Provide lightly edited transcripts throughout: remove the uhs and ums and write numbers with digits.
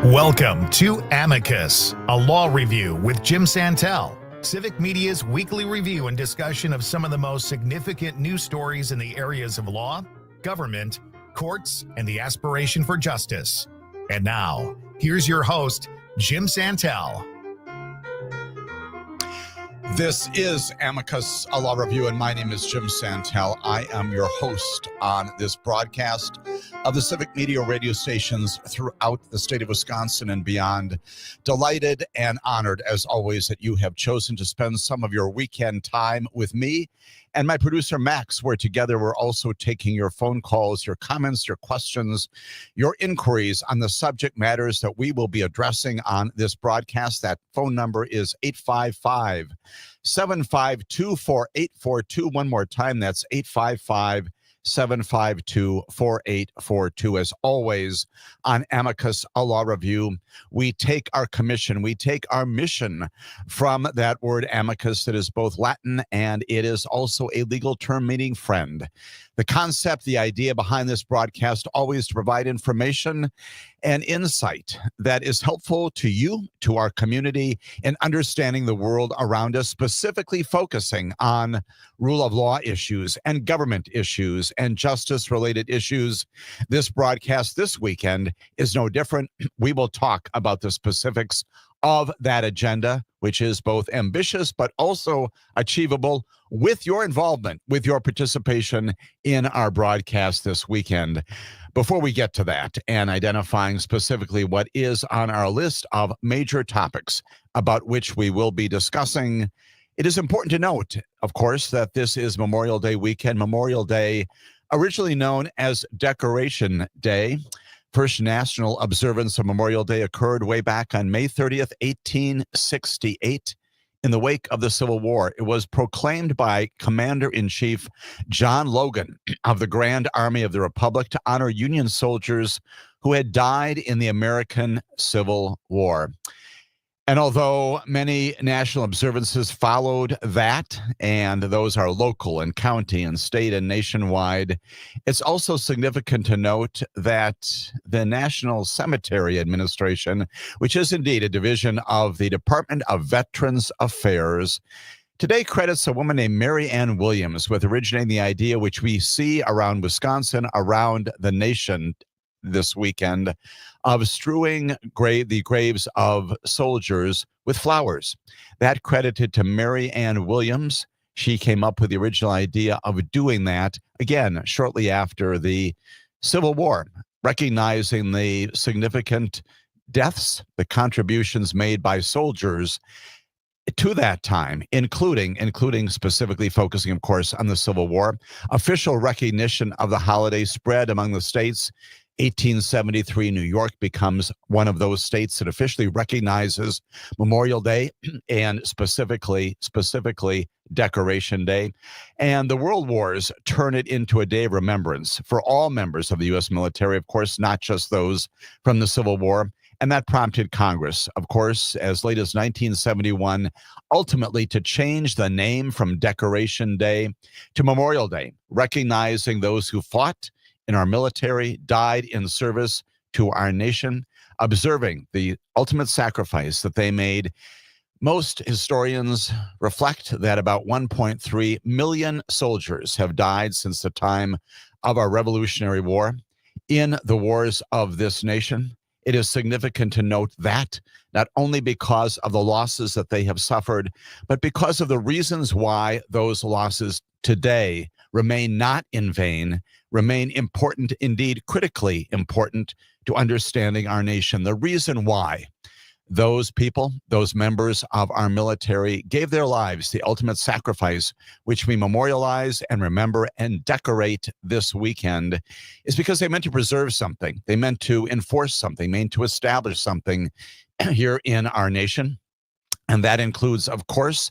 Welcome to Amicus, a law review with Jim Santelle, Civic Media's weekly review and discussion of some of the most significant news stories in the areas of law, government, courts, and the aspiration for justice. And now, here's your host, Jim Santelle. This is Amicus, a law review, and my name is Jim Santelle. I am your host on this broadcast of the Civic Media radio stations throughout the state of Wisconsin and beyond. Delighted and honored, as always, that you have chosen to spend some of your weekend time with me and my producer, Max, where together we're also taking your phone calls, your comments, your questions, your inquiries on the subject matters that we will be addressing on this broadcast. That phone number is 855-752-4842. One more time, that's 855-752-4842. As always, on Amicus, a law review, we take our commission, we take our mission from that word amicus that is both Latin and it is also a legal term meaning friend. The concept, the idea behind this broadcast, always to provide information and insight that is helpful to you, to our community, in understanding the world around us, specifically focusing on rule of law issues and government issues and justice-related issues. This broadcast this weekend is no different. We will talk about the specifics of that agenda, which is both ambitious but also achievable with your involvement, with your participation in our broadcast this weekend. Before we get to that and identifying specifically what is on our list of major topics about which we will be discussing, it is important to note, of course, that this is Memorial Day weekend. Memorial Day, originally known as Decoration Day. First national observance of Memorial Day occurred way back on May 30th, 1868. In the wake of the Civil War, it was proclaimed by Commander-in-Chief John Logan of the Grand Army of the Republic to honor Union soldiers who had died in the American Civil War. And although many national observances followed that, and those are local and county and state and nationwide, it's also significant to note that the National Cemetery Administration, which is indeed a division of the Department of Veterans Affairs, today credits a woman named Mary Ann Williams with originating the idea which we see around Wisconsin, around the nation this weekend, of strewing the graves of soldiers with flowers. That credited to Mary Ann Williams. She came up with the original idea of doing that, again, shortly after the Civil War, recognizing the significant deaths, the contributions made by soldiers to that time, including specifically focusing, of course, on the Civil War. Official recognition of the holiday spread among the states. 1873, New York becomes one of those states that officially recognizes Memorial Day and specifically Decoration Day. And the World Wars turn it into a day of remembrance for all members of the U.S. military, of course, not just those from the Civil War. And that prompted Congress, of course, as late as 1971, ultimately to change the name from Decoration Day to Memorial Day, recognizing those who fought in our military, died in service to our nation, observing the ultimate sacrifice that they made. Most historians reflect that about 1.3 million soldiers have died since the time of our Revolutionary War in the wars of this nation. It is significant to note that, not only because of the losses that they have suffered, but because of the reasons why those losses today remain not in vain, remain important, indeed critically important to understanding our nation. The reason why those people, those members of our military gave their lives, the ultimate sacrifice, which we memorialize and remember and decorate this weekend, is because they meant to preserve something. They meant to enforce something, meant to establish something here in our nation. And that includes, of course,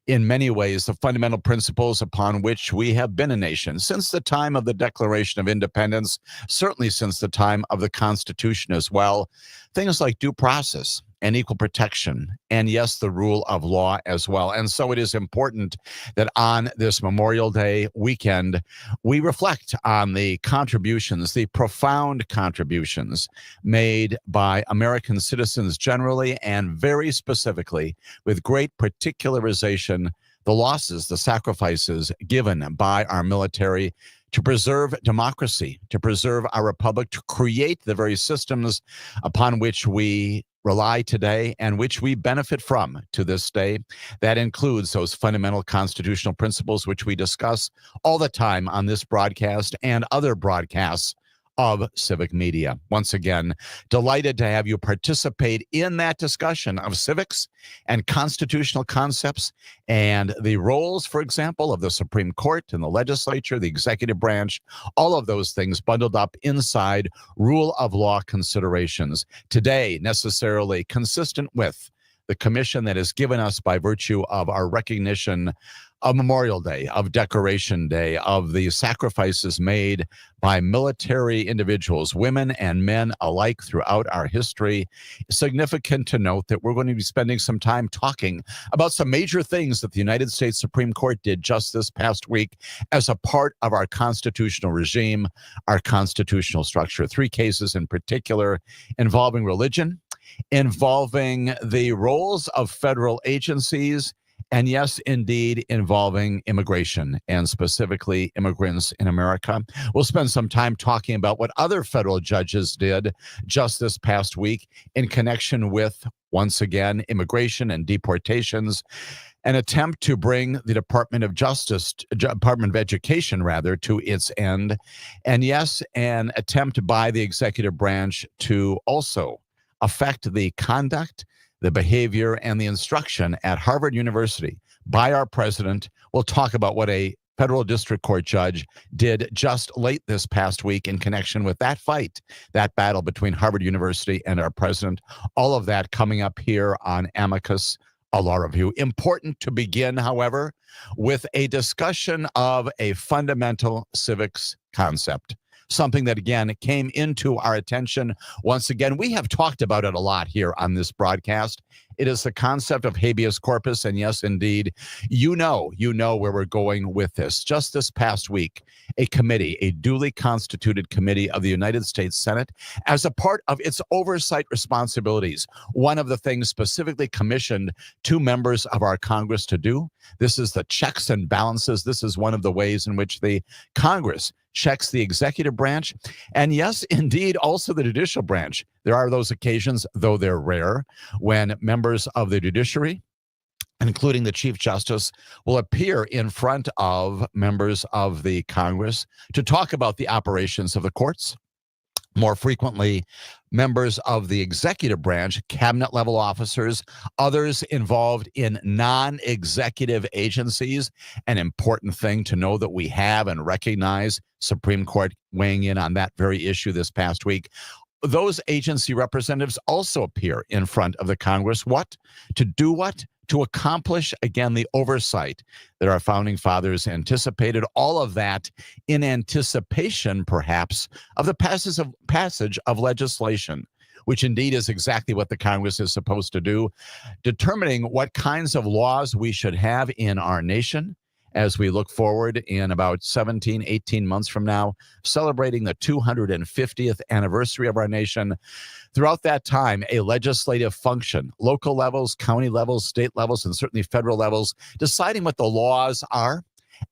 in many ways, the fundamental principles upon which we have been a nation since the time of the Declaration of Independence, certainly since the time of the Constitution as well. Things like due process, and equal protection, and yes, the rule of law as well. And so it is important that on this Memorial Day weekend, we reflect on the contributions, the profound contributions made by American citizens generally, and very specifically, with great particularization, the losses, the sacrifices given by our military to preserve democracy, to preserve our republic, to create the very systems upon which we rely today and which we benefit from to this day. That includes those fundamental constitutional principles which we discuss all the time on this broadcast and other broadcasts of civic media. Once again, delighted to have you participate in that discussion of civics and constitutional concepts and the roles, for example, of the Supreme Court and the legislature, the executive branch, all of those things bundled up inside rule of law considerations. Today, necessarily consistent with the commission that is given us by virtue of our recognition of Memorial Day, of Decoration Day, of the sacrifices made by military individuals, women and men alike throughout our history. Significant to note that we're going to be spending some time talking about some major things that the United States Supreme Court did just this past week as a part of our constitutional regime, our constitutional structure. 3 cases in particular involving religion, involving the roles of federal agencies, and yes, indeed, involving immigration and specifically immigrants in America. We'll spend some time talking about what other federal judges did just this past week in connection with, once again, immigration and deportations, an attempt to bring the Department of Education, to its end. And yes, an attempt by the executive branch to also affect the conduct, the behavior, and the instruction at Harvard University by our president. We'll talk about what a federal district court judge did just late this past week in connection with that fight, that battle between Harvard University and our president. All of that coming up here on Amicus, a law review. Important to begin, however, with a discussion of a fundamental civics concept. Something that, again, came into our attention. Once again, we have talked about it a lot here on this broadcast. It is the concept of habeas corpus. And yes, indeed, you know where we're going with this. Just this past week, a committee, a duly constituted committee of the United States Senate, as a part of its oversight responsibilities, one of the things specifically commissioned 2 members of our Congress to do. This is the checks and balances. This is one of the ways in which the Congress checks the executive branch, and yes, indeed, also the judicial branch. There are those occasions, though they're rare, when members of the judiciary, including the Chief Justice, will appear in front of members of the Congress to talk about the operations of the courts. More frequently, members of the executive branch, cabinet level officers, others involved in non-executive agencies. An important thing to know that we have and recognize, Supreme Court weighing in on that very issue this past week. Those agency representatives also appear in front of the Congress. What? To do what? To accomplish, again, the oversight that our founding fathers anticipated. All of that in anticipation, perhaps, of the passage of legislation, which indeed is exactly what the Congress is supposed to do, determining what kinds of laws we should have in our nation as we look forward in about 17, 18 months from now, celebrating the 250th anniversary of our nation. Throughout that time, a legislative function, local levels, county levels, state levels, and certainly federal levels, deciding what the laws are,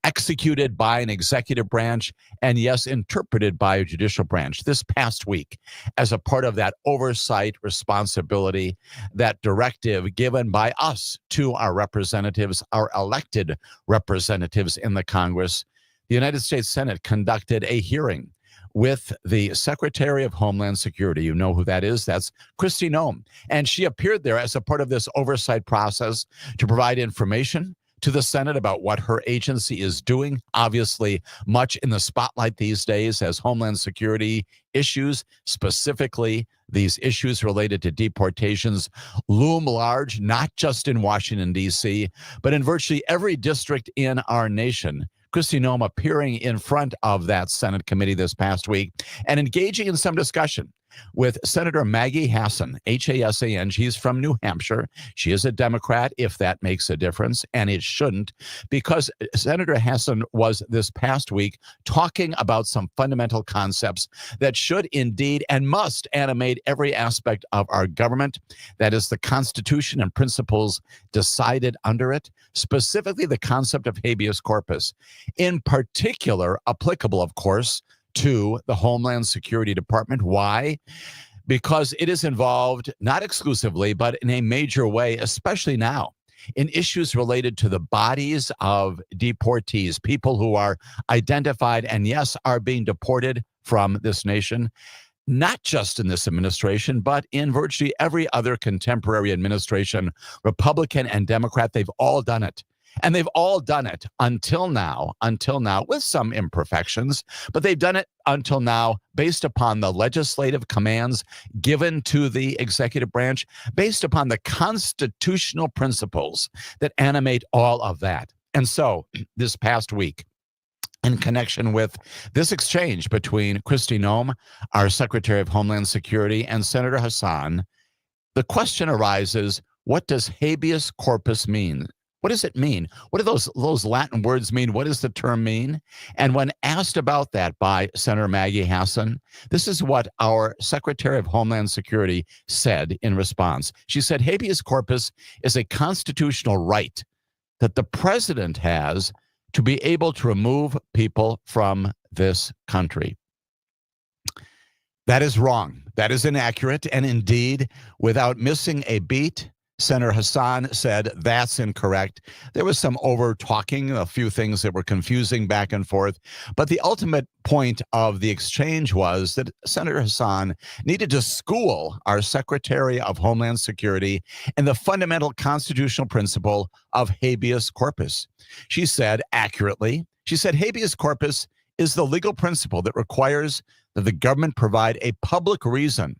executed by an executive branch, and yes, interpreted by a judicial branch. This past week, as a part of that oversight responsibility, that directive given by us to our representatives, our elected representatives in the Congress, the United States Senate conducted a hearing with the Secretary of Homeland Security. You know who that is. That's Kristi Noem. And she appeared there as a part of this oversight process to provide information to the Senate about what her agency is doing. Obviously, much in the spotlight these days as Homeland Security issues, specifically these issues related to deportations, loom large, not just in Washington, D.C., but in virtually every district in our nation. Kristi Noem appearing in front of that Senate committee this past week and engaging in some discussion with Senator Maggie Hassan, Hassan. She's from New Hampshire. She is a Democrat, if that makes a difference, and it shouldn't, because Senator Hassan was this past week talking about some fundamental concepts that should indeed and must animate every aspect of our government. That is the Constitution and principles decided under it, specifically the concept of habeas corpus, in particular applicable, of course, to the Homeland Security Department. Why? Because it is involved, not exclusively, but in a major way, especially now, in issues related to the bodies of deportees, people who are identified and, yes, are being deported from this nation, not just in this administration, but in virtually every other contemporary administration, Republican and Democrat. They've all done it. And they've all done it until now, with some imperfections, but they've done it until now based upon the legislative commands given to the executive branch, based upon the constitutional principles that animate all of that. And so this past week, in connection with this exchange between Kristi Noem, our Secretary of Homeland Security, and Senator Hassan, the question arises, what does habeas corpus mean? What does it mean? What do those Latin words mean? What does the term mean? And when asked about that by Senator Maggie Hassan, this is what our Secretary of Homeland Security said in response. She said, habeas corpus is a constitutional right that the president has to be able to remove people from this country. That is wrong. That is inaccurate. And indeed, without missing a beat, Senator Hassan said that's incorrect. There was some over-talking, a few things that were confusing back and forth. But the ultimate point of the exchange was that Senator Hassan needed to school our Secretary of Homeland Security in the fundamental constitutional principle of habeas corpus. She said accurately, habeas corpus is the legal principle that requires that the government provide a public reason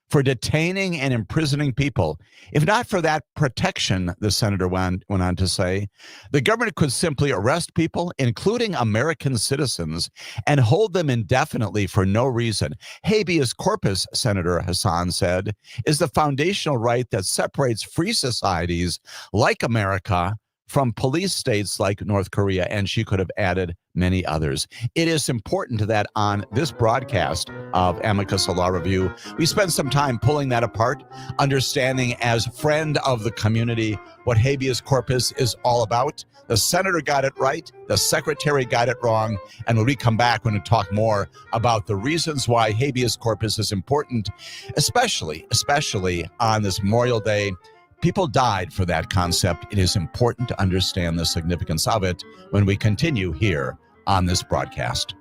for detaining and imprisoning people. If not for that protection, the senator went on to say, the government could simply arrest people, including American citizens, and hold them indefinitely for no reason. Habeas corpus, Senator Hassan said, is the foundational right that separates free societies like America from police states like North Korea, and she could have added many others. It is important that on this broadcast of Amicus, a Law Review, we spend some time pulling that apart, understanding as friend of the community what habeas corpus is all about. The senator got it right, the secretary got it wrong, and when we come back, we're going to talk more about the reasons why habeas corpus is important, especially on this Memorial Day. People died for that concept. It is important to understand the significance of it when we continue here on this broadcast.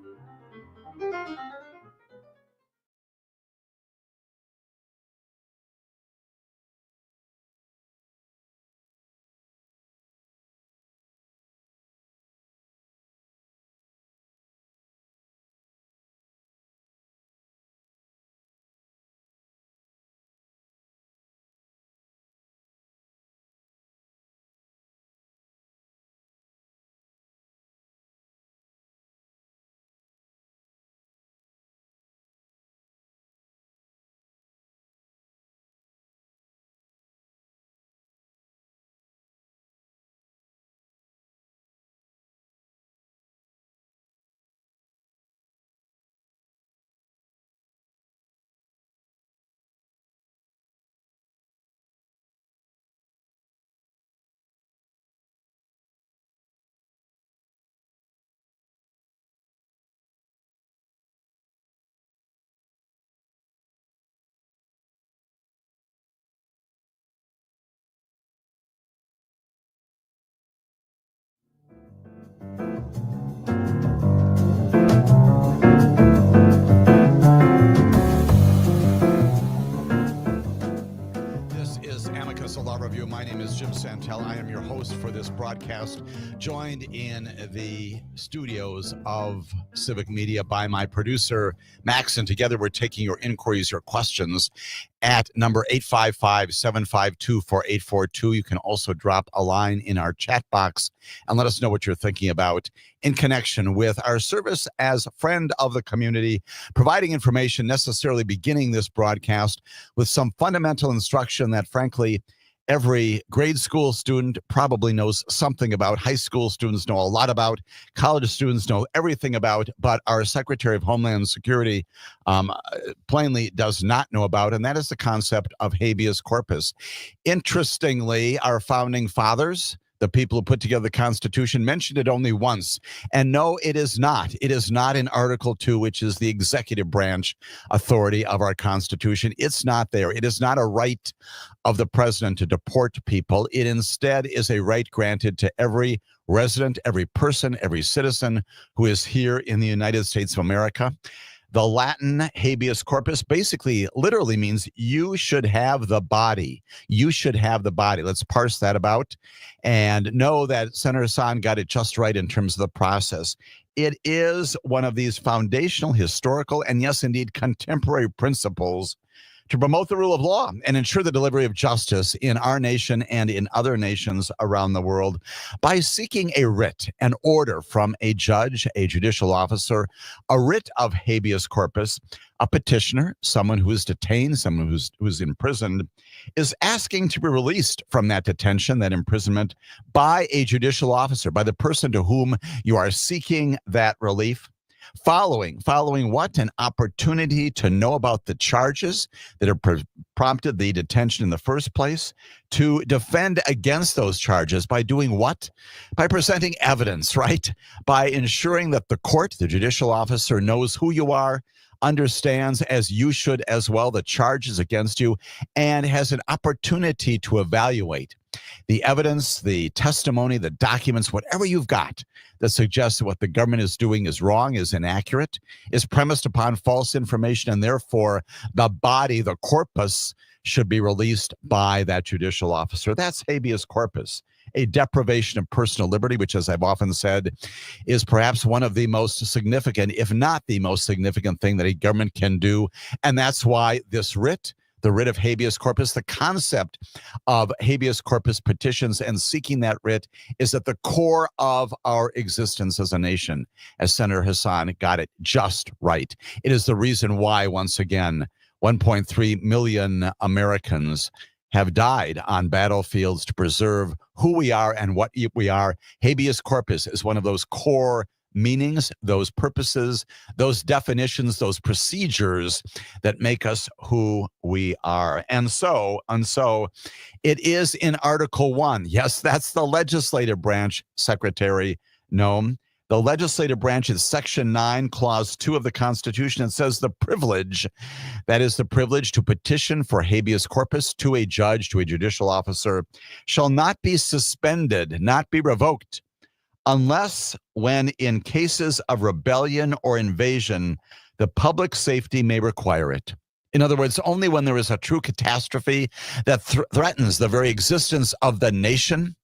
Amicus, a Law Review. My name is Jim Santelle. I am your host for this broadcast, joined in the studios of Civic Media by my producer, Max, and together we're taking your inquiries, your questions. at number 855-752-4842. You can also drop a line in our chat box and let us know what you're thinking about in connection with our service as a friend of the community, providing information necessarily beginning this broadcast with some fundamental instruction that, frankly, every grade school student probably knows something about. High school students know a lot about. College students know everything about. But our Secretary of Homeland Security plainly does not know about, and that is the concept of habeas corpus. Interestingly, our founding fathers, the people who put together the Constitution, mentioned it only once. And no, it is not. It is not in Article 2, which is the executive branch authority of our Constitution. It's not there. It is not a right of the president to deport people. It instead is a right granted to every resident, every person, every citizen who is here in the United States of America. The Latin habeas corpus basically literally means you should have the body. You should have the body. Let's parse that about and know that Senator Hassan got it just right in terms of the process. It is one of these foundational, historical, and yes, indeed, contemporary principles to promote the rule of law and ensure the delivery of justice in our nation and in other nations around the world by seeking a writ, an order from a judge, a judicial officer, a writ of habeas corpus. A petitioner, someone who is detained, someone who's imprisoned, is asking to be released from that detention, that imprisonment, by a judicial officer, by the person to whom you are seeking that relief. Following what? An opportunity to know about the charges that have prompted the detention in the first place, to defend against those charges by doing what? By presenting evidence, right? By ensuring that the court, the judicial officer, knows who you are, understands, as you should as well, the charges against you, and has an opportunity to evaluate the evidence, the testimony, the documents, whatever you've got that suggests that what the government is doing is wrong, is inaccurate, is premised upon false information, and therefore the body, the corpus, should be released by that judicial officer. That's habeas corpus, a deprivation of personal liberty, which, as I've often said, is perhaps one of the most significant, if not the most significant thing that a government can do. And that's why this writ, the writ of habeas corpus, the concept of habeas corpus petitions and seeking that writ, is at the core of our existence as a nation, as Senator Hassan got it just right. It is the reason why, once again, 1.3 million Americans have died on battlefields to preserve who we are and what we are. Habeas corpus is one of those core meanings, those purposes, those definitions, those procedures that make us who we are. And so it is in Article 1. Yes, that's the legislative branch, Secretary Noem. The legislative branch is Section 9, Clause 2 of the Constitution. It says the privilege, that is the privilege to petition for habeas corpus to a judge, to a judicial officer, shall not be suspended, not be revoked, unless when in cases of rebellion or invasion, the public safety may require it. In other words, only when there is a true catastrophe that threatens the very existence of the nation,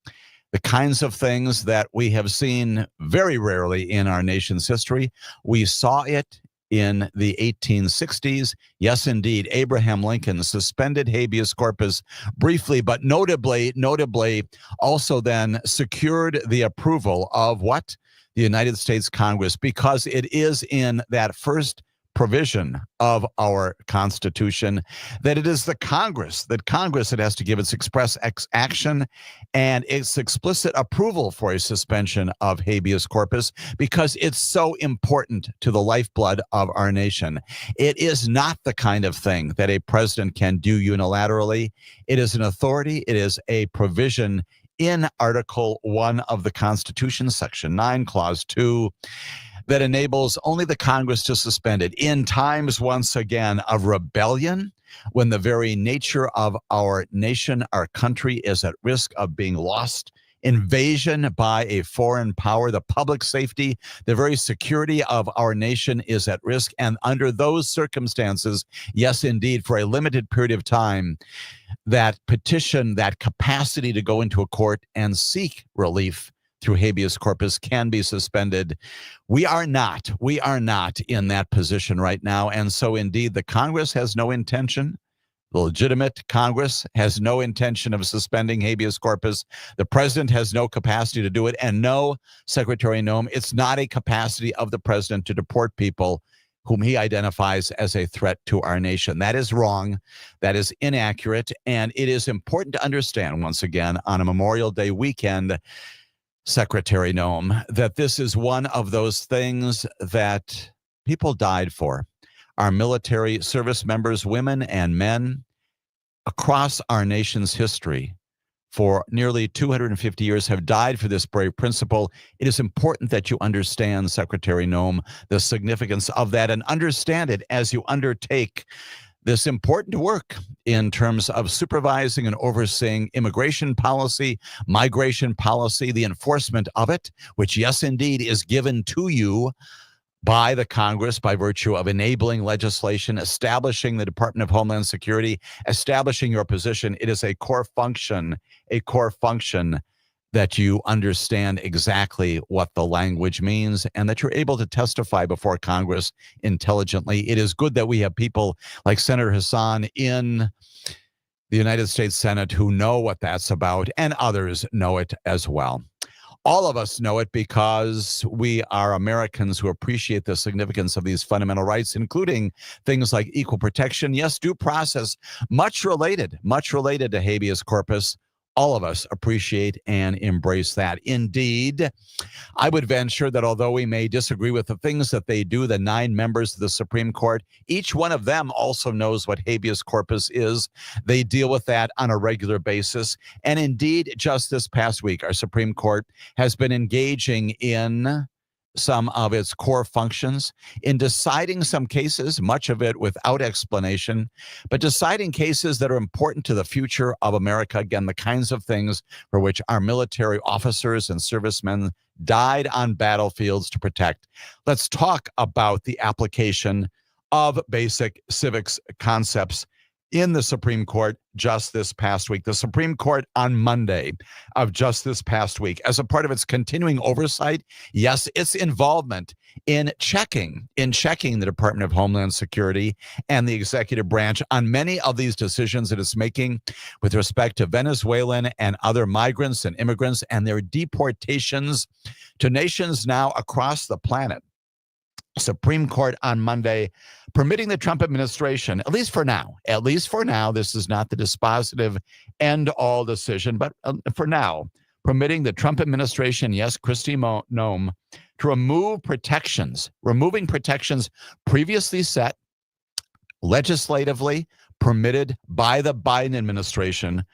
the kinds of things that we have seen very rarely in our nation's history. We saw it in the 1860s. Yes, indeed, Abraham Lincoln suspended habeas corpus briefly, but notably also then secured the approval of what? The United States Congress, because it is in that first provision of our Constitution that it is the Congress that has to give its express action and its explicit approval for a suspension of habeas corpus, because it's so important to the lifeblood of our nation. It is not the kind of thing that a president can do unilaterally. It is an authority. It is a provision in Article 1 of the Constitution, Section 9, Clause 2, that enables only the Congress to suspend it in times, once again, of rebellion, when the very nature of our nation, our country, is at risk of being lost, invasion by a foreign power, the public safety, the very security of our nation is at risk. And under those circumstances, yes, indeed, for a limited period of time, that petition, that capacity to go into a court and seek relief through habeas corpus can be suspended. We are not in that position right now. And so indeed, the Congress has no intention, The legitimate Congress has no intention of suspending habeas corpus. The president has no capacity to do it. And no, Secretary Noem, it's not a capacity of the president to deport people whom he identifies as a threat to our nation. That is wrong. That is inaccurate. And it is important to understand, once again, on a Memorial Day weekend, Secretary Noem, that this is one of those things that people died for. Our military service members, women and men, across our nation's history for nearly 250 years have died for this brave principle. It is important that you understand, Secretary Noem, the significance of that and understand it as you undertake this important work in terms of supervising and overseeing immigration policy, migration policy, the enforcement of it, which, yes, indeed, is given to you by the Congress by virtue of enabling legislation, establishing the Department of Homeland Security, establishing your position. It is a core function that you understand exactly what the language means and that you're able to testify before Congress intelligently. It is good that we have people like Senator Hassan in the United States Senate who know what that's about, and others know it as well. All of us know it because we are Americans who appreciate the significance of these fundamental rights, including things like equal protection, yes, due process, much related to habeas corpus. All of us appreciate and embrace that. Indeed, I would venture that although we may disagree with the things that they do, the 9 members of the Supreme Court, each one of them also knows what habeas corpus is. They deal with that on a regular basis. And indeed, just this past week, our Supreme Court has been engaging in some of its core functions in deciding some cases, much of it without explanation, but deciding cases that are important to the future of America. Again, the kinds of things for which our military officers and servicemen died on battlefields to protect. Let's talk about the application of basic civics concepts in the Supreme Court just this past week. The Supreme Court on Monday of just this past week, as a part of its continuing oversight, yes, its involvement in checking the Department of Homeland Security and the executive branch on many of these decisions that it's making with respect to Venezuelan and other migrants and immigrants and their deportations to nations now across the planet. Supreme Court on Monday permitting the Trump administration, at least for now, this is not the dispositive end-all decision, but for now, permitting the Trump administration, yes, Kristi Noem, to removing protections previously set, legislatively permitted by the Biden administration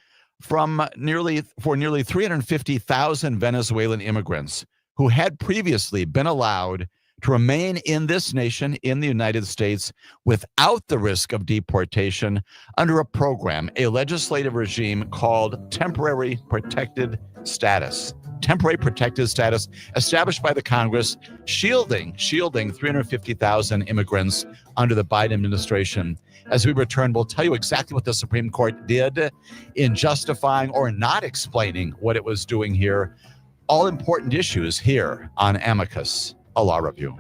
for nearly 350,000 Venezuelan immigrants who had previously been allowed to remain in this nation, in the United States, without the risk of deportation under a program, a legislative regime called temporary protected status. Temporary protected status established by the Congress, shielding 350,000 immigrants under the Biden administration. As we return, we'll tell you exactly what the Supreme Court did in justifying or not explaining what it was doing here. All important issues here on Amicus, a law review.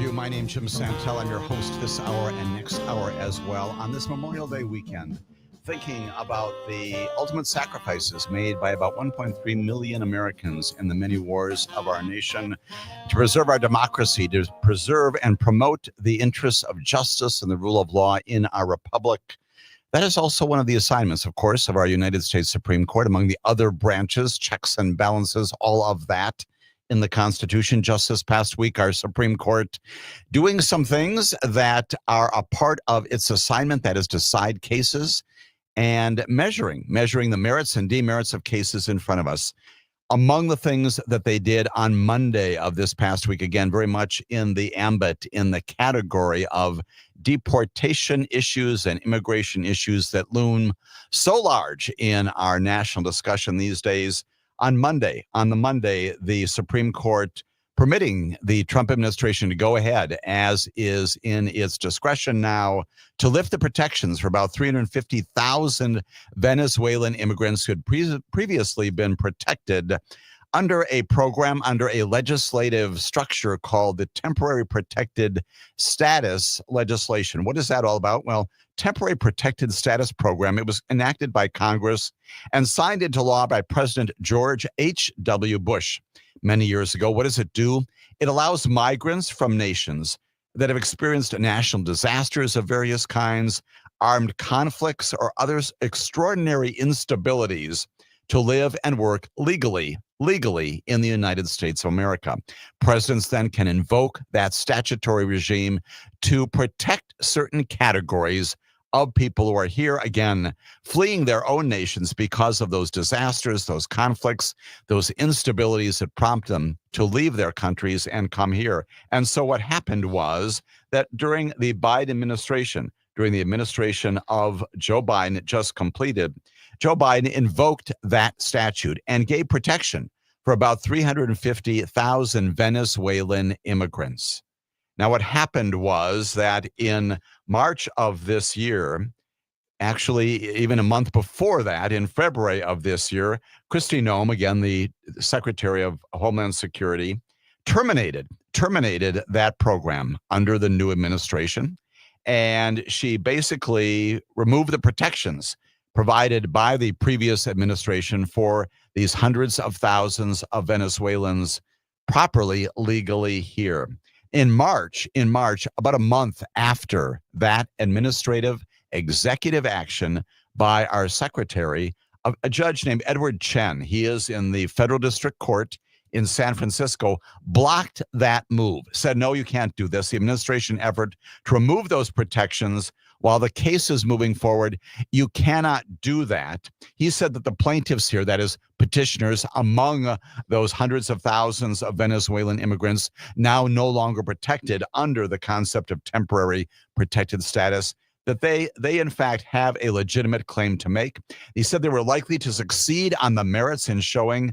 Review. My name's Jim Santelle. I'm your host this hour and next hour as well on this Memorial Day weekend, thinking about the ultimate sacrifices made by about 1.3 million Americans in the many wars of our nation to preserve our democracy, to preserve and promote the interests of justice and the rule of law in our republic. That is also one of the assignments, of course, of our United States Supreme Court, among the other branches, checks and balances, all of that in the Constitution. Just this past week, our Supreme Court doing some things that are a part of its assignment, that is, decide cases and measuring the merits and demerits of cases in front of us. Among the things that they did on Monday of this past week, again, very much in the ambit, in the category of deportation issues and immigration issues that loom so large in our national discussion these days. On the Monday, the Supreme Court permitting the Trump administration to go ahead, as is in its discretion now, to lift the protections for about 350,000 Venezuelan immigrants who had previously been protected under a program, under a legislative structure called the Temporary Protected Status legislation. What is that all about? Well, Temporary Protected Status Program, it was enacted by Congress and signed into law by President George H.W. Bush many years ago. What does it do? It allows migrants from nations that have experienced national disasters of various kinds, armed conflicts, or other extraordinary instabilities to live and work legally in the United States of America. Presidents then can invoke that statutory regime to protect certain categories of people who are here, again, fleeing their own nations because of those disasters, those conflicts, those instabilities that prompt them to leave their countries and come here. And so what happened was that during the Biden administration, during the administration of Joe Biden just completed, Joe Biden invoked that statute and gave protection for about 350,000 Venezuelan immigrants. Now, what happened was that in March of this year, actually even a month before that, in February of this year, Kristi Noem, again, the Secretary of Homeland Security, terminated that program under the new administration. And she basically removed the protections provided by the previous administration for these hundreds of thousands of Venezuelans properly, legally here. In March, about a month after that administrative executive action by our secretary, a judge named Edward Chen, he is in the Federal District Court in San Francisco, blocked that move, said, no, you can't do this. The administration effort to remove those protections while the case is moving forward, you cannot do that. He said that the plaintiffs here, that is petitioners among those hundreds of thousands of Venezuelan immigrants now no longer protected under the concept of temporary protected status, that they in fact have a legitimate claim to make. He said they were likely to succeed on the merits in showing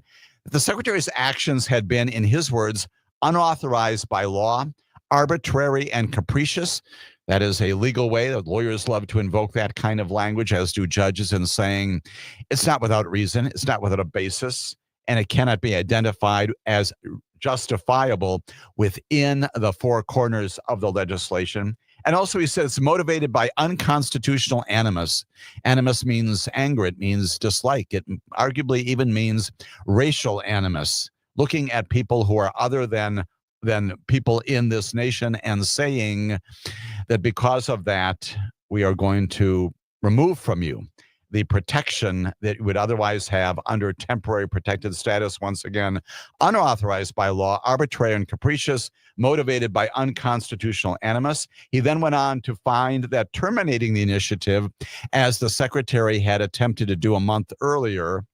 that the secretary's actions had been, in his words, unauthorized by law, arbitrary and capricious. That is a legal way that lawyers love to invoke that kind of language, as do judges, in saying it's not without reason, it's not without a basis, and it cannot be identified as justifiable within the four corners of the legislation. And also he says it's motivated by unconstitutional animus. Animus means anger, it means dislike, it arguably even means racial animus, looking at people who are other than people in this nation and saying that because of that, we are going to remove from you the protection that you would otherwise have under temporary protected status. Once again, unauthorized by law, arbitrary and capricious, motivated by unconstitutional animus. He then went on to find that terminating the initiative, as the secretary had attempted to do a month earlier,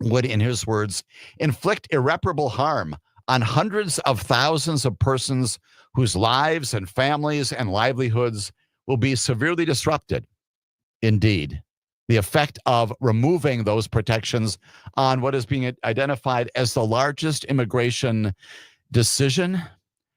would, in his words, inflict irreparable harm on hundreds of thousands of persons whose lives and families and livelihoods will be severely disrupted. Indeed, the effect of removing those protections on what is being identified as the largest immigration decision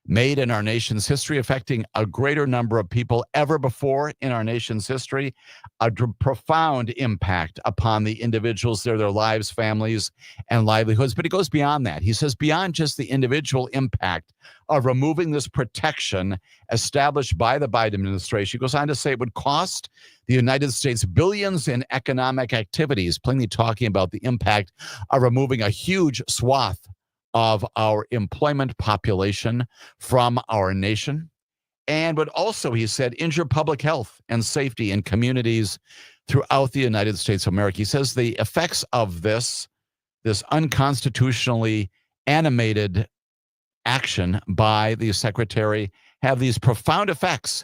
made in our nation's history, affecting a greater number of people ever before in our nation's history, a profound impact upon the individuals, their lives, families, and livelihoods. But it goes beyond that. He says beyond just the individual impact of removing this protection established by the Biden administration, he goes on to say it would cost the United States billions in economic activities, plainly talking about the impact of removing a huge swath of our employment population from our nation, and would also, he said, injure public health and safety in communities throughout the United States of America. He says the effects of this unconstitutionally animated action by the secretary have these profound effects.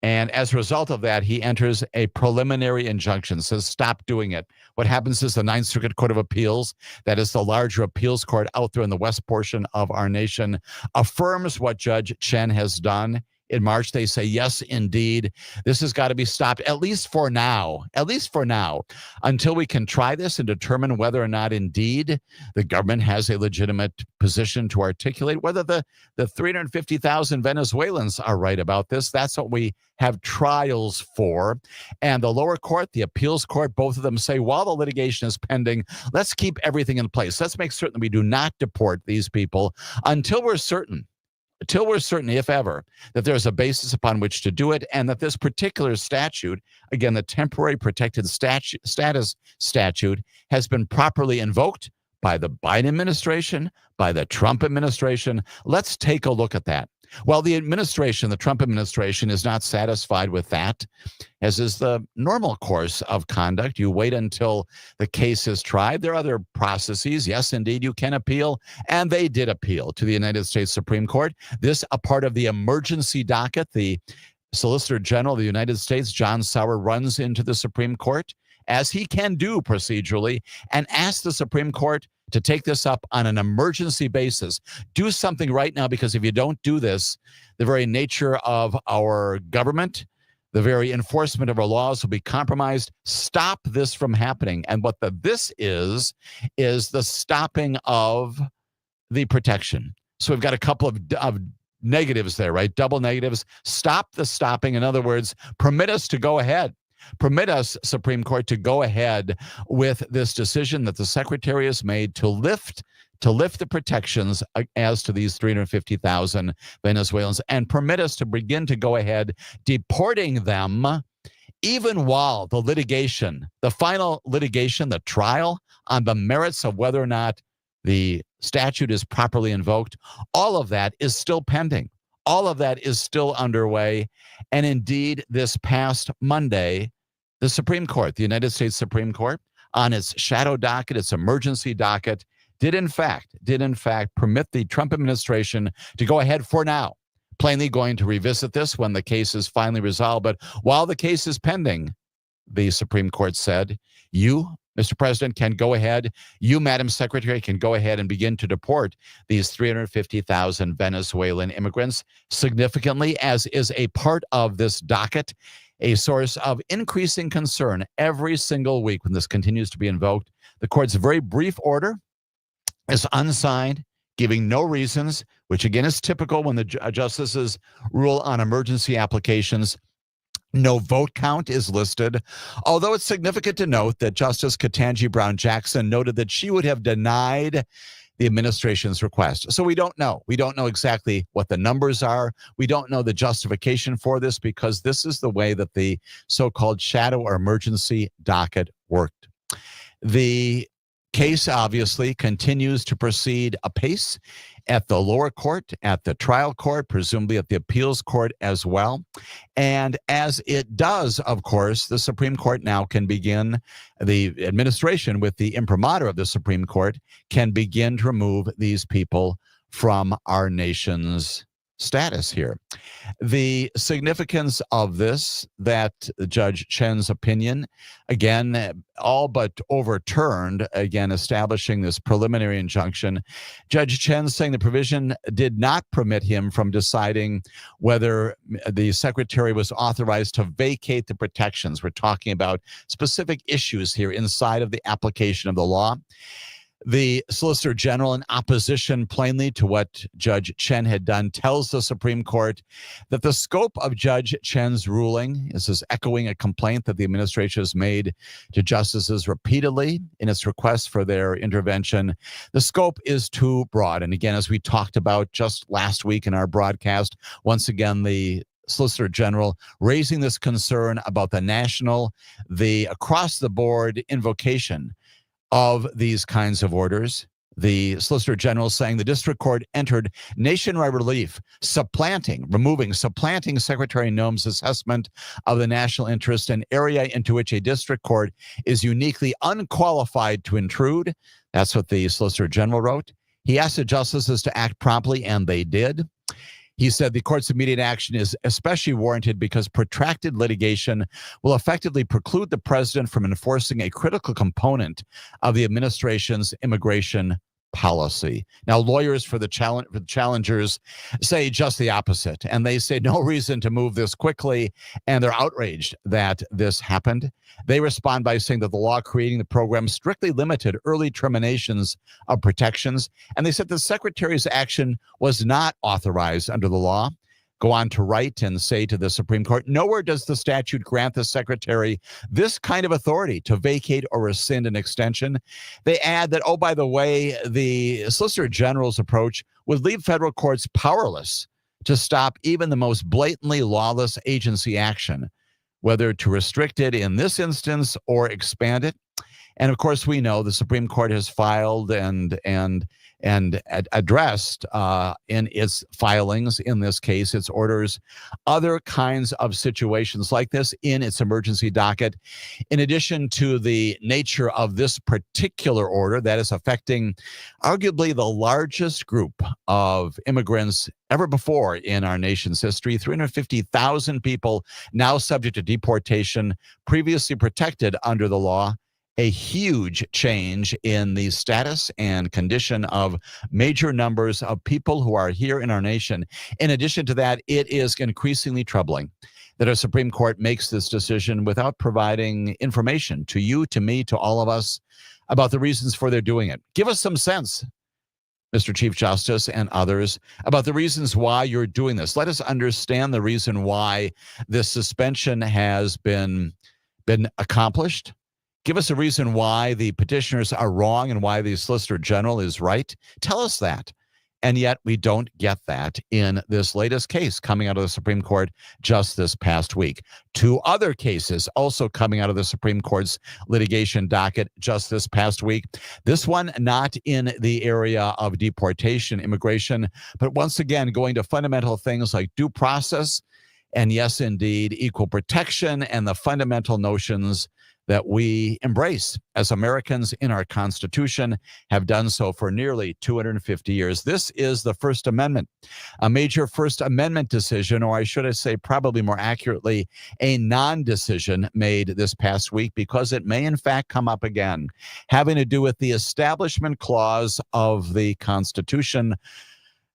And as a result of that, he enters a preliminary injunction, says stop doing it. What happens is the Ninth Circuit Court of Appeals, that is the larger appeals court out there in the west portion of our nation, affirms what Judge Chen has done. In March, they say, yes, indeed, this has got to be stopped, at least for now, until we can try this and determine whether or not indeed the government has a legitimate position to articulate, whether the 350,000 Venezuelans are right about this. That's what we have trials for. And the lower court, the appeals court, both of them say, while the litigation is pending, let's keep everything in place. Let's make certain we do not deport these people until we're certain, if ever, that there's a basis upon which to do it, and that this particular statute, again, the temporary protected status statute, has been properly invoked by the Biden administration, by the Trump administration. Let's take a look at that. Well, the Trump administration, is not satisfied with that, as is the normal course of conduct. You wait until the case is tried. There are other processes. Yes, indeed, you can appeal, and they did appeal to the United States Supreme Court. This, a part of the emergency docket. The Solicitor General of the United States, John Sauer, runs into the Supreme Court, as he can do procedurally, and asks the Supreme Court to take this up on an emergency basis. Do something right now, because if you don't do this, the very nature of our government, the very enforcement of our laws will be compromised. Stop this from happening. And what this is the stopping of the protection. So we've got a couple of negatives there, right? Double negatives. Stop the stopping. In other words, permit us to go ahead. Permit us, Supreme Court, to go ahead with this decision that the Secretary has made to lift the protections as to these 350,000 Venezuelans, and permit us to begin to go ahead deporting them, even while the final litigation, the trial on the merits of whether or not the statute is properly invoked, all of that is still pending. All of that is still underway. And indeed, this past Monday, the Supreme Court, the United States Supreme Court, on its shadow docket, its emergency docket, did in fact permit the Trump administration to go ahead for now. Plainly going to revisit this when the case is finally resolved. But while the case is pending, the Supreme Court said, you, Mr. President, can go ahead, you, Madam Secretary, can go ahead and begin to deport these 350,000 Venezuelan immigrants. Significantly, as is a part of this docket, a source of increasing concern every single week when this continues to be invoked, the court's very brief order is unsigned, giving no reasons, which again is typical when the justices rule on emergency applications. No vote count is listed, although it's significant to note that Justice Ketanji Brown Jackson noted that she would have denied the administration's request. So we don't know. We don't know exactly what the numbers are. We don't know the justification for this, because this is the way that the so-called shadow or emergency docket worked. The case obviously continues to proceed apace at the lower court, at the trial court, presumably at the appeals court as well. And as it does, of course, the Supreme Court now can begin, the administration with the imprimatur of the Supreme Court can begin to remove these people from our nation's status here. The significance of this, that Judge Chen's opinion, again, all but overturned, again, establishing this preliminary injunction. Judge Chen saying the provision did not permit him from deciding whether the secretary was authorized to vacate the protections. We're talking about specific issues here inside of the application of the law. The Solicitor General, in opposition plainly to what Judge Chen had done, tells the Supreme Court that the scope of Judge Chen's ruling is echoing a complaint that the administration has made to justices repeatedly in its request for their intervention. The scope is too broad. And again, as we talked about just last week in our broadcast, once again, the Solicitor General raising this concern about the across-the-board invocation of these kinds of orders. The Solicitor General saying the district court entered nationwide relief, removing Secretary Noem's assessment of the national interest, an area into which a district court is uniquely unqualified to intrude. That's what the Solicitor General wrote. He asked the justices to act promptly, and they did. He said the court's immediate action is especially warranted because protracted litigation will effectively preclude the president from enforcing a critical component of the administration's immigration policy. Now, lawyers for the challengers say just the opposite, and they say no reason to move this quickly, and they're outraged that this happened. They respond by saying that the law creating the program strictly limited early terminations of protections, and they said the secretary's action was not authorized under the law. Go on to write and say to the Supreme Court, nowhere does the statute grant the secretary this kind of authority to vacate or rescind an extension. They add that, oh, by the way, the Solicitor General's approach would leave federal courts powerless to stop even the most blatantly lawless agency action, whether to restrict it in this instance or expand it. And of course, we know the Supreme Court has filed and addressed in its filings, in this case, its orders, other kinds of situations like this in its emergency docket. In addition to the nature of this particular order that is affecting arguably the largest group of immigrants ever before in our nation's history, 350,000 people now subject to deportation, previously protected under the law. A huge change in the status and condition of major numbers of people who are here in our nation. In addition to that, it is increasingly troubling that our Supreme Court makes this decision without providing information to you, to me, to all of us about the reasons for their doing it. Give us some sense, Mr. Chief Justice and others, about the reasons why you're doing this. Let us understand the reason why this suspension has been accomplished. Give us a reason why the petitioners are wrong and why the Solicitor General is right. Tell us that. And yet we don't get that in this latest case coming out of the Supreme Court just this past week. Two other cases also coming out of the Supreme Court's litigation docket just this past week. This one not in the area of deportation, immigration, but once again going to fundamental things like due process and, yes, indeed, equal protection and the fundamental notions that we embrace as Americans in our Constitution, have done so for nearly 250 years. This is the First Amendment, a major First Amendment decision, or I should say probably more accurately, a non-decision made this past week, because it may in fact come up again, having to do with the Establishment Clause of the Constitution.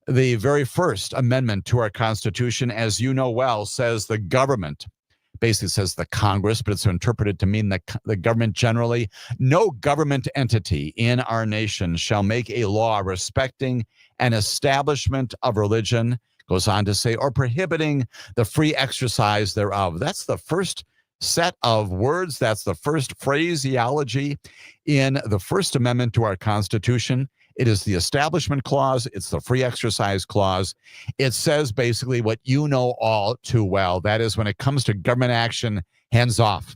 The very First Amendment to our Constitution, as you know well, says the government, basically says the Congress, but it's interpreted to mean the government generally. No government entity in our nation shall make a law respecting an establishment of religion, goes on to say, or prohibiting the free exercise thereof. That's the first set of words. That's the first phraseology in the First Amendment to our Constitution. It is the Establishment Clause. It's the Free Exercise Clause. It says basically what you know all too well. That is, when it comes to government action, hands off.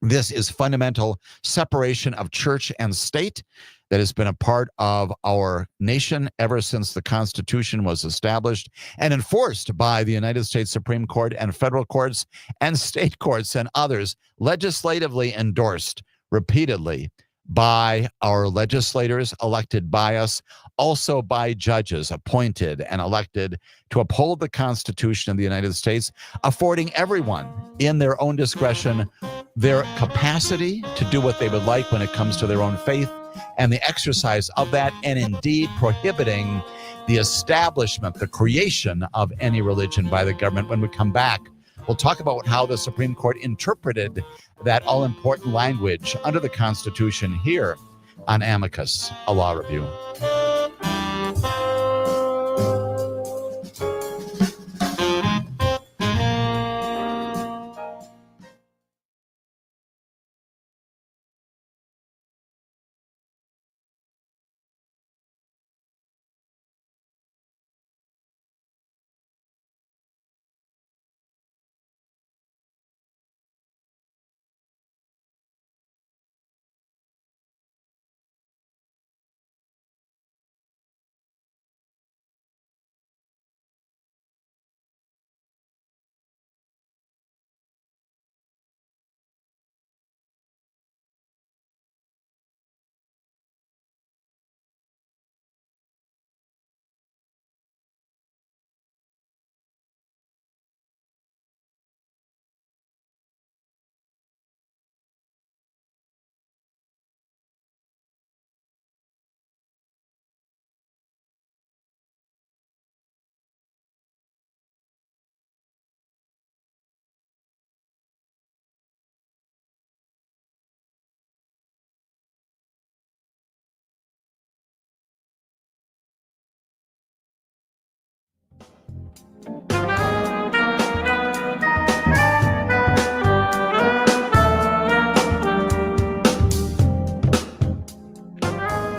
This is fundamental separation of church and state that has been a part of our nation ever since the Constitution was established and enforced by the United States Supreme Court and federal courts and state courts and others, legislatively endorsed repeatedly by our legislators elected by us, also by judges appointed and elected to uphold the Constitution of the United States, affording everyone in their own discretion their capacity to do what they would like when it comes to their own faith and the exercise of that, and indeed prohibiting the establishment, the creation of any religion by the government. When we come back, we'll talk about how the Supreme Court interpreted that all-important language under the Constitution here on Amicus, a law review.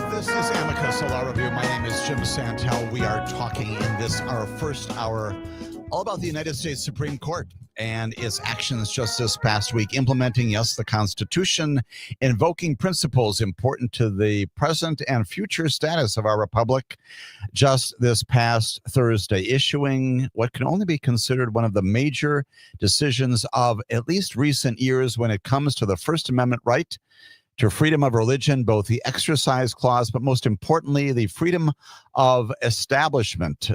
This is Amicus, a law review. My name is Jim Santelle. We are talking in this, our first hour, all about the United States Supreme Court and its actions just this past week, implementing, yes, the Constitution, invoking principles important to the present and future status of our republic. Just this past Thursday, issuing what can only be considered one of the major decisions of at least recent years when it comes to the First Amendment right to freedom of religion, both the exercise clause, but most importantly, the freedom of establishment,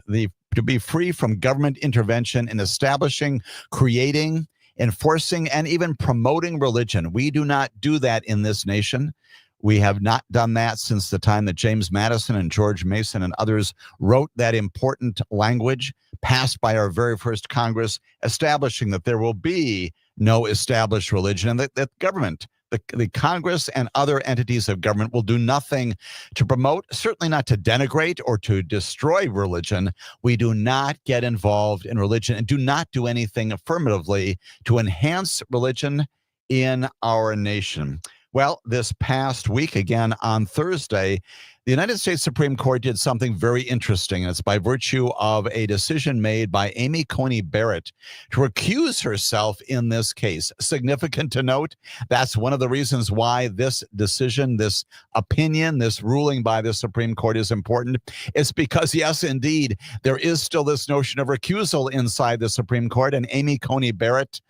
to be free from government intervention in establishing, creating, enforcing, and even promoting religion. We do not do that in this nation. We have not done that since the time that James Madison and George Mason and others wrote that important language passed by our very first Congress, establishing that there will be no established religion and that government, the Congress and other entities of government will do nothing to promote, certainly not to denigrate or to destroy religion. We do not get involved in religion and do not do anything affirmatively to enhance religion in our nation. Well, this past week, again on Thursday, the United States Supreme Court did something very interesting, and it's by virtue of a decision made by Amy Coney Barrett to recuse herself in this case. Significant to note, that's one of the reasons why this decision, this opinion, this ruling by the Supreme Court is important. It's because, yes, indeed, there is still this notion of recusal inside the Supreme Court, and Amy Coney Barrett,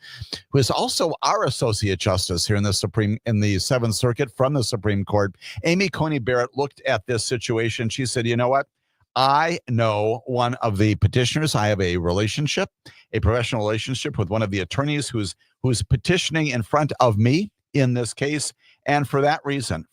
who is also our Associate Justice here in the Seventh Circuit from the Supreme Court, Amy Coney Barrett looked at this situation. She said, you know what? I know one of the petitioners. I have a relationship, a professional relationship with one of the attorneys who's petitioning in front of me in this case. And for that reason,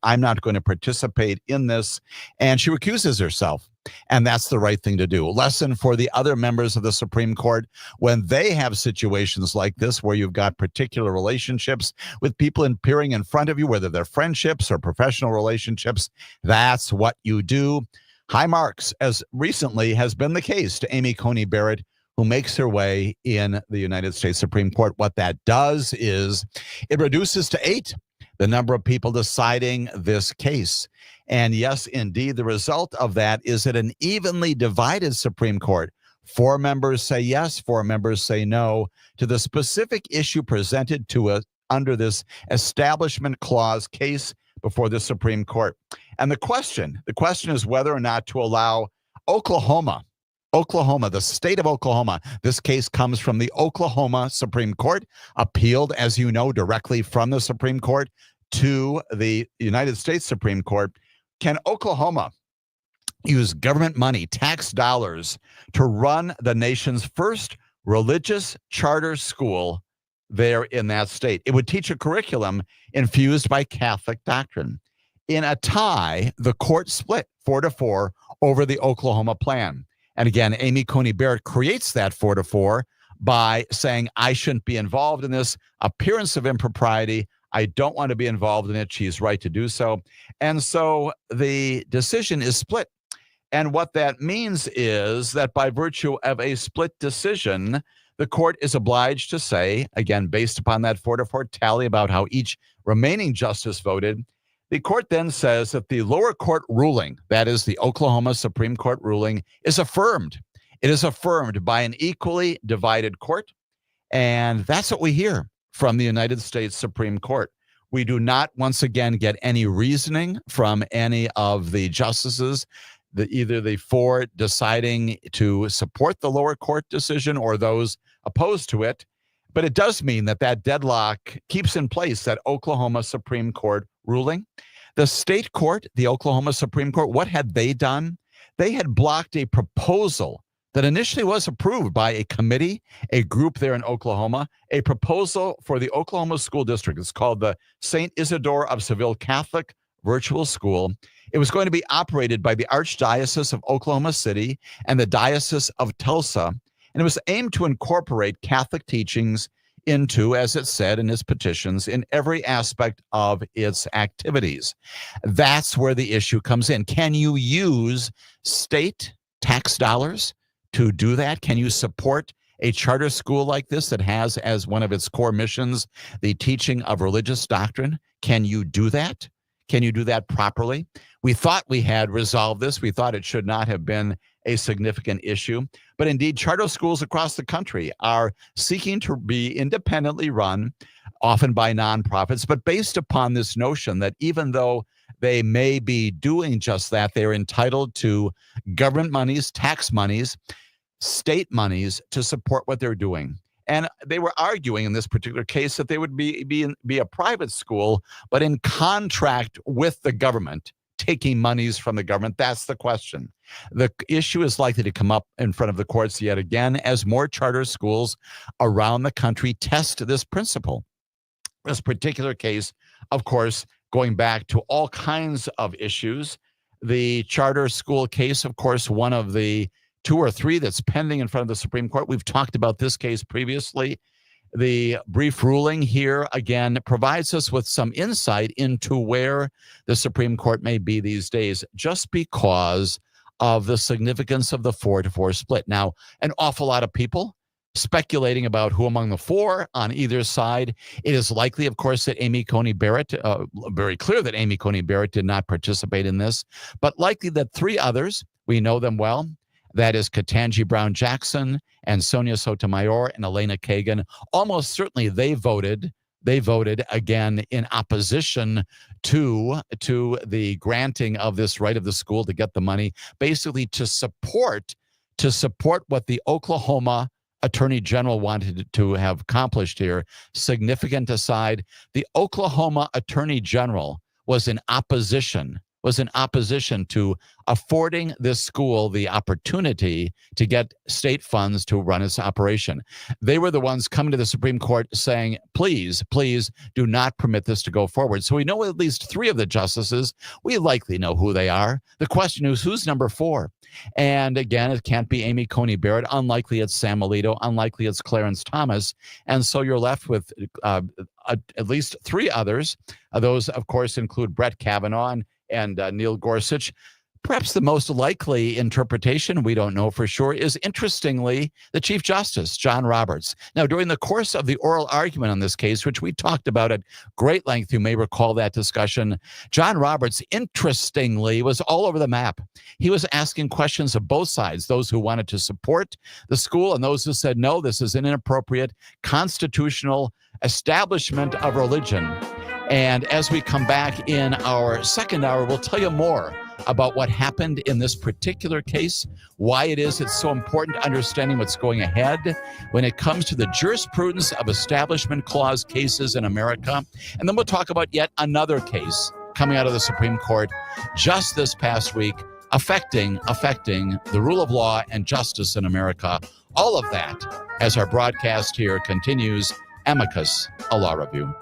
I'm not going to participate in this. And she recuses herself. And that's the right thing to do. Lesson for the other members of the Supreme Court when they have situations like this, where you've got particular relationships with people appearing in front of you, whether they're friendships or professional relationships. That's what you do. High marks, as recently has been the case to Amy Coney Barrett, who makes her way in the United States Supreme Court. What that does is it reduces to 8 the number of people deciding this case. And yes, indeed, the result of that is that an evenly divided Supreme Court, 4 members say yes, 4 members say no to the specific issue presented to us under this Establishment Clause case before the Supreme Court. And the question is whether or not to allow Oklahoma, the state of Oklahoma. This case comes from the Oklahoma Supreme Court, appealed, as you know, directly from the Supreme Court to the United States Supreme Court. Can Oklahoma use government money, tax dollars, to run the nation's first religious charter school there in that state? It would teach a curriculum infused by Catholic doctrine. In a tie, the court split 4-4 over the Oklahoma plan. And again, Amy Coney Barrett creates that 4-4 by saying, I shouldn't be involved in this appearance of impropriety. I don't want to be involved in it. She's right to do so. And so the decision is split. And what that means is that by virtue of a split decision, the court is obliged to say, again, based upon that 4-4 tally about how each remaining justice voted, the court then says that the lower court ruling, that is the Oklahoma Supreme Court ruling, is affirmed. It is affirmed by an equally divided court. And that's what we hear from the United States Supreme Court. We do not, once again, get any reasoning from any of the justices, either the four deciding to support the lower court decision or those opposed to it. But it does mean that that deadlock keeps in place that Oklahoma Supreme Court ruling. The state court, the Oklahoma Supreme Court, what had they done? They had blocked a proposal that initially was approved by a committee, a group there in Oklahoma, a proposal for the Oklahoma School District. It's called the St. Isidore of Seville Catholic Virtual School. It was going to be operated by the Archdiocese of Oklahoma City and the Diocese of Tulsa, and it was aimed to incorporate Catholic teachings into, as it said in its petitions, in every aspect of its activities. That's where the issue comes in. Can you use state tax dollars to do that? Can you support a charter school like this that has as one of its core missions the teaching of religious doctrine? Can you do that? Can you do that properly? We thought we had resolved this. We thought it should not have been a significant issue. But indeed, charter schools across the country are seeking to be independently run, often by nonprofits, but based upon this notion that even though they may be doing just that, they're entitled to government monies, tax monies, state monies to support what they're doing. And they were arguing in this particular case that they would be a private school, but in contract with the government, taking monies from the government. That's the question. The issue is likely to come up in front of the courts yet again as more charter schools around the country test this principle. This particular case, of course, going back to all kinds of issues. The charter school case, of course, one of the 2 or 3 that's pending in front of the Supreme Court. We've talked about this case previously. The brief ruling here, again, provides us with some insight into where the Supreme Court may be these days, just because of the significance of the 4-4 split. Now, an awful lot of people speculating about who among the 4 on either side. It is likely, of course, that Amy Coney Barrett, very clear that Amy Coney Barrett did not participate in this, but likely that 3 others, we know them well, that is Ketanji Brown Jackson and Sonia Sotomayor and Elena Kagan. Almost certainly they voted again in opposition to the granting of this right of the school to get the money, basically to support what the Oklahoma Attorney General wanted to have accomplished here. Significant aside, the Oklahoma Attorney General was in opposition to affording this school the opportunity to get state funds to run its operation. They were the ones coming to the Supreme Court saying, please, please do not permit this to go forward. So we know at least 3 of the justices. We likely know who they are. The question is, who's number 4? And again, it can't be Amy Coney Barrett. Unlikely it's Sam Alito. Unlikely it's Clarence Thomas. And so you're left with at least 3 others. Those, of course, include Brett Kavanaugh and Neil Gorsuch. Perhaps the most likely interpretation, we don't know for sure, is interestingly the Chief Justice, John Roberts. Now, during the course of the oral argument on this case, which we talked about at great length, you may recall that discussion, John Roberts, interestingly, was all over the map. He was asking questions of both sides, those who wanted to support the school and those who said, no, this is an inappropriate constitutional establishment of religion. And as we come back in our second hour, we'll tell you more about what happened in this particular case, why it is it's so important understanding what's going ahead when it comes to the jurisprudence of Establishment Clause cases in America. And then we'll talk about yet another case coming out of the Supreme Court just this past week, affecting the rule of law and justice in America. All of that as our broadcast here continues. Amicus, a law review.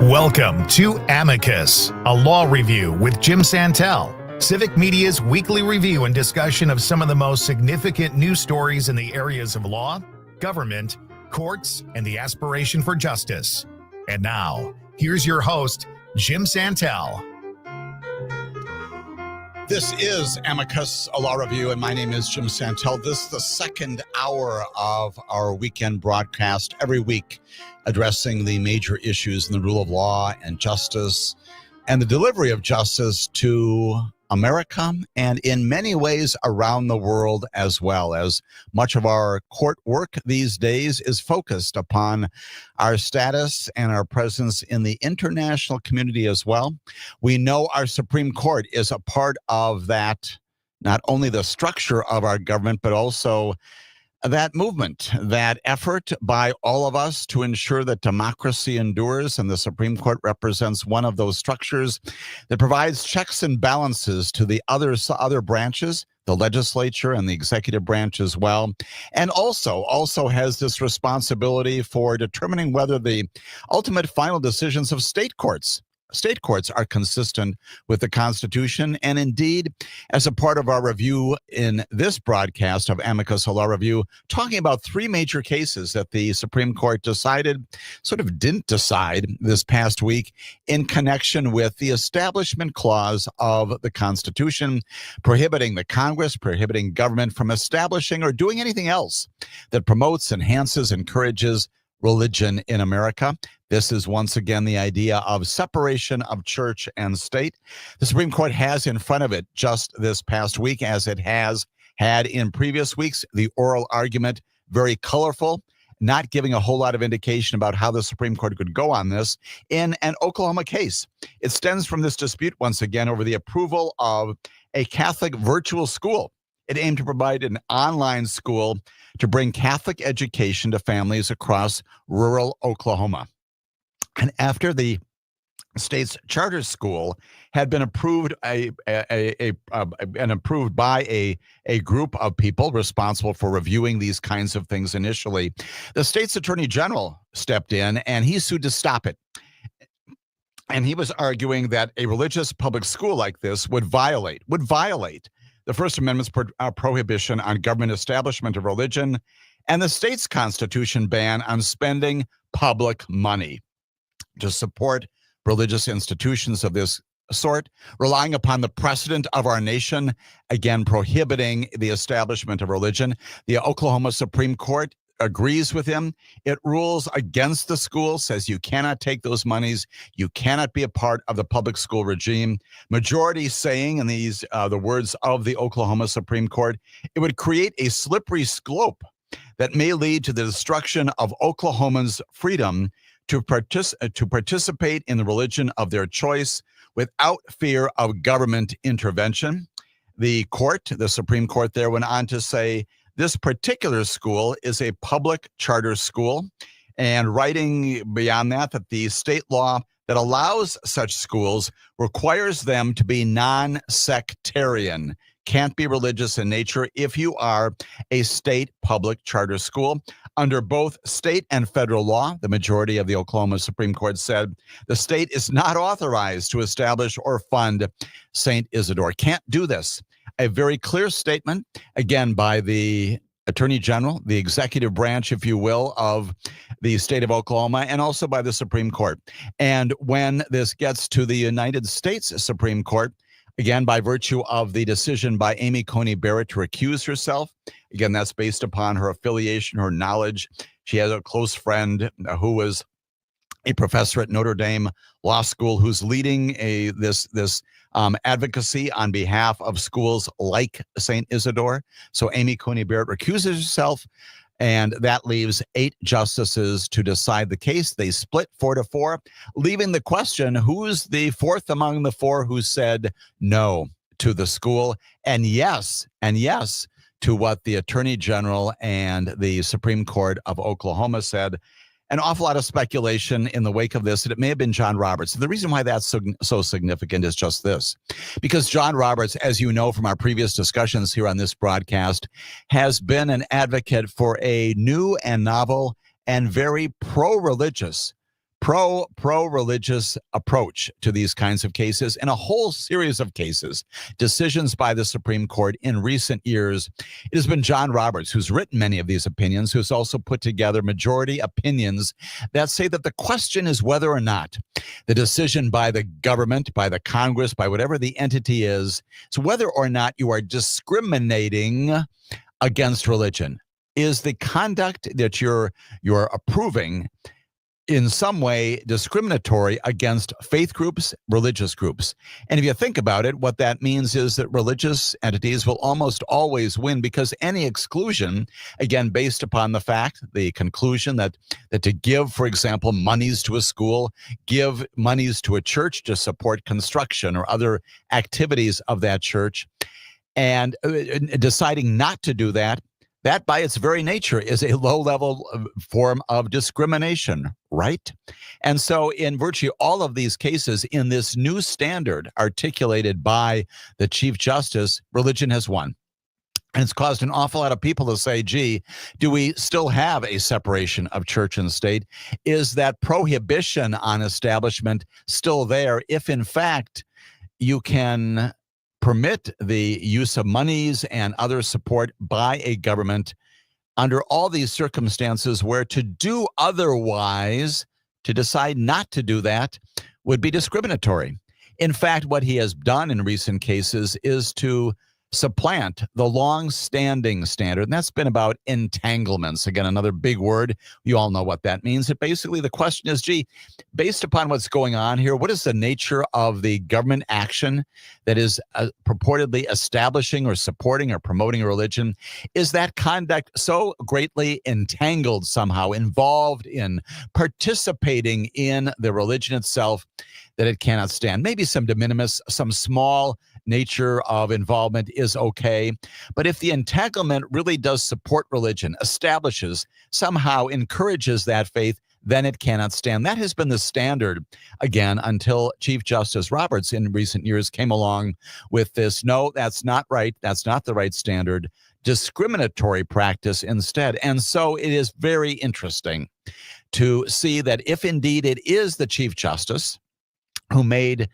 Welcome to Amicus, a law review with Jim Santelle, Civic Media's weekly review and discussion of some of the most significant news stories in the areas of law, government, courts, and the aspiration for justice. And now, here's your host, Jim Santelle. This is Amicus, a law review, and my name is Jim Santelle. This is the second hour of our weekend broadcast every week, addressing the major issues in the rule of law and justice and the delivery of justice to America and in many ways around the world, as well as much of our court work these days is focused upon our status and our presence in the international community as well. We know our Supreme Court is a part of that, not only the structure of our government, but also that movement, that effort by all of us to ensure that democracy endures, and the Supreme Court represents one of those structures that provides checks and balances to the other branches, the legislature and the executive branch as well, and also has this responsibility for determining whether the ultimate final decisions of state courts are consistent with the Constitution. And indeed, as a part of our review in this broadcast of Amicus, a law review, talking about three major cases that the Supreme Court didn't decide this past week in connection with the Establishment Clause of the Constitution, prohibiting the Congress, prohibiting government from establishing or doing anything else that promotes, enhances, encourages religion in America. This is once again the idea of separation of church and state. The Supreme Court has in front of it just this past week, as it has had in previous weeks, the oral argument, very colorful, not giving a whole lot of indication about how the Supreme Court could go on this in an Oklahoma case. It stems from this dispute once again over the approval of a Catholic virtual school. It aimed to provide an online school to bring Catholic education to families across rural Oklahoma. And after the state's charter school had been approved approved by a group of people responsible for reviewing these kinds of things initially, the state's attorney general stepped in and he sued to stop it. And he was arguing that a religious public school like this would violate the First Amendment's prohibition on government establishment of religion and the state's constitution ban on spending public money to support religious institutions of this sort, relying upon the precedent of our nation, again, prohibiting the establishment of religion. The Oklahoma Supreme Court agrees with him. It rules against the school, says you cannot take those monies. You cannot be a part of the public school regime. Majority saying, in these the words of the Oklahoma Supreme Court, it would create a slippery slope that may lead to the destruction of Oklahomans' freedom to participate in the religion of their choice without fear of government intervention. The Supreme Court there went on to say, this particular school is a public charter school, and writing beyond that the state law that allows such schools requires them to be non-sectarian, can't be religious in nature if you are a state public charter school. Under both state and federal law, the majority of the Oklahoma Supreme Court said the state is not authorized to establish or fund St. Isidore. Can't do this. A very clear statement, again, by the Attorney General, the executive branch, if you will, of the state of Oklahoma, and also by the Supreme Court. And when this gets to the United States Supreme Court, again, by virtue of the decision by Amy Coney Barrett to recuse herself, again, that's based upon her affiliation, her knowledge. She has a close friend who was a professor at Notre Dame Law School who's leading this advocacy on behalf of schools like St. Isidore. So Amy Coney Barrett recuses herself, and that leaves 8 justices to decide the case. They split 4-4, leaving the question, who's the fourth among the 4 who said no to the school and yes to what the Attorney General and the Supreme Court of Oklahoma said. An awful lot of speculation in the wake of this, and it may have been John Roberts. The reason why that's so significant is just this, because John Roberts, as you know from our previous discussions here on this broadcast, has been an advocate for a new and novel and very pro-religious pro-religious approach to these kinds of cases in a whole series of cases, decisions by the Supreme Court in recent years. It has been John Roberts who's written many of these opinions, who's also put together majority opinions that say that the question is whether or not the decision by the government, by the Congress, by whatever the entity is whether or not you are discriminating against religion. Is the conduct that you're approving in some way discriminatory against faith groups, religious groups? And if you think about it, what that means is that religious entities will almost always win, because any exclusion, again, based upon the conclusion that to give, for example, monies to a school, give monies to a church to support construction or other activities of that church, and deciding not to do that, that by its very nature is a low-level form of discrimination, right? And so in virtually all of these cases, in this new standard articulated by the Chief Justice, religion has won. And it's caused an awful lot of people to say, gee, do we still have a separation of church and state? Is that prohibition on establishment still there if, in fact, you can permit the use of monies and other support by a government under all these circumstances where to do otherwise, to decide not to do that, would be discriminatory? In fact, what he has done in recent cases is to supplant the long-standing standard, and that's been about entanglements. Again, another big word. You all know what that means. Basically, the question is, gee, based upon what's going on here, what is the nature of the government action that is purportedly establishing or supporting or promoting a religion? Is that conduct so greatly entangled somehow, involved in participating in the religion itself, that it cannot stand? Maybe some de minimis, some small nature of involvement is okay. But if the entanglement really does support religion, establishes, somehow encourages that faith, then it cannot stand. That has been the standard, again, until Chief Justice Roberts in recent years came along with this, no, that's not right. That's not the right standard. Discriminatory practice instead. And so it is very interesting to see that if indeed it is the Chief Justice who made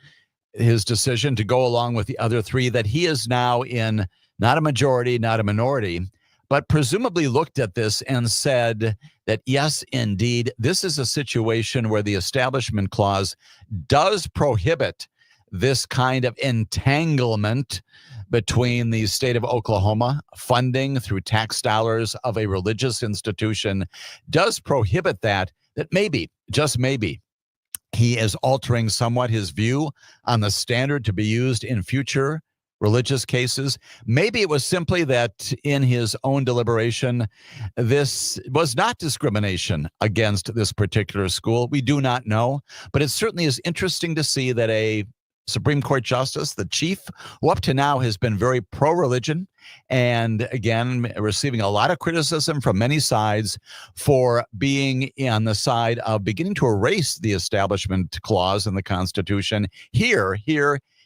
his decision to go along with the other three, that he is now in not a majority, not a minority, but presumably looked at this and said that, yes, indeed, this is a situation where the Establishment Clause does prohibit this kind of entanglement between the state of Oklahoma, funding through tax dollars of a religious institution, does prohibit that maybe, just maybe, he is altering somewhat his view on the standard to be used in future religious cases. Maybe it was simply that in his own deliberation, this was not discrimination against this particular school. We do not know, but it certainly is interesting to see that a Supreme Court Justice, the chief, who up to now has been very pro-religion, and again, receiving a lot of criticism from many sides for being on the side of beginning to erase the Establishment Clause in the Constitution. Here,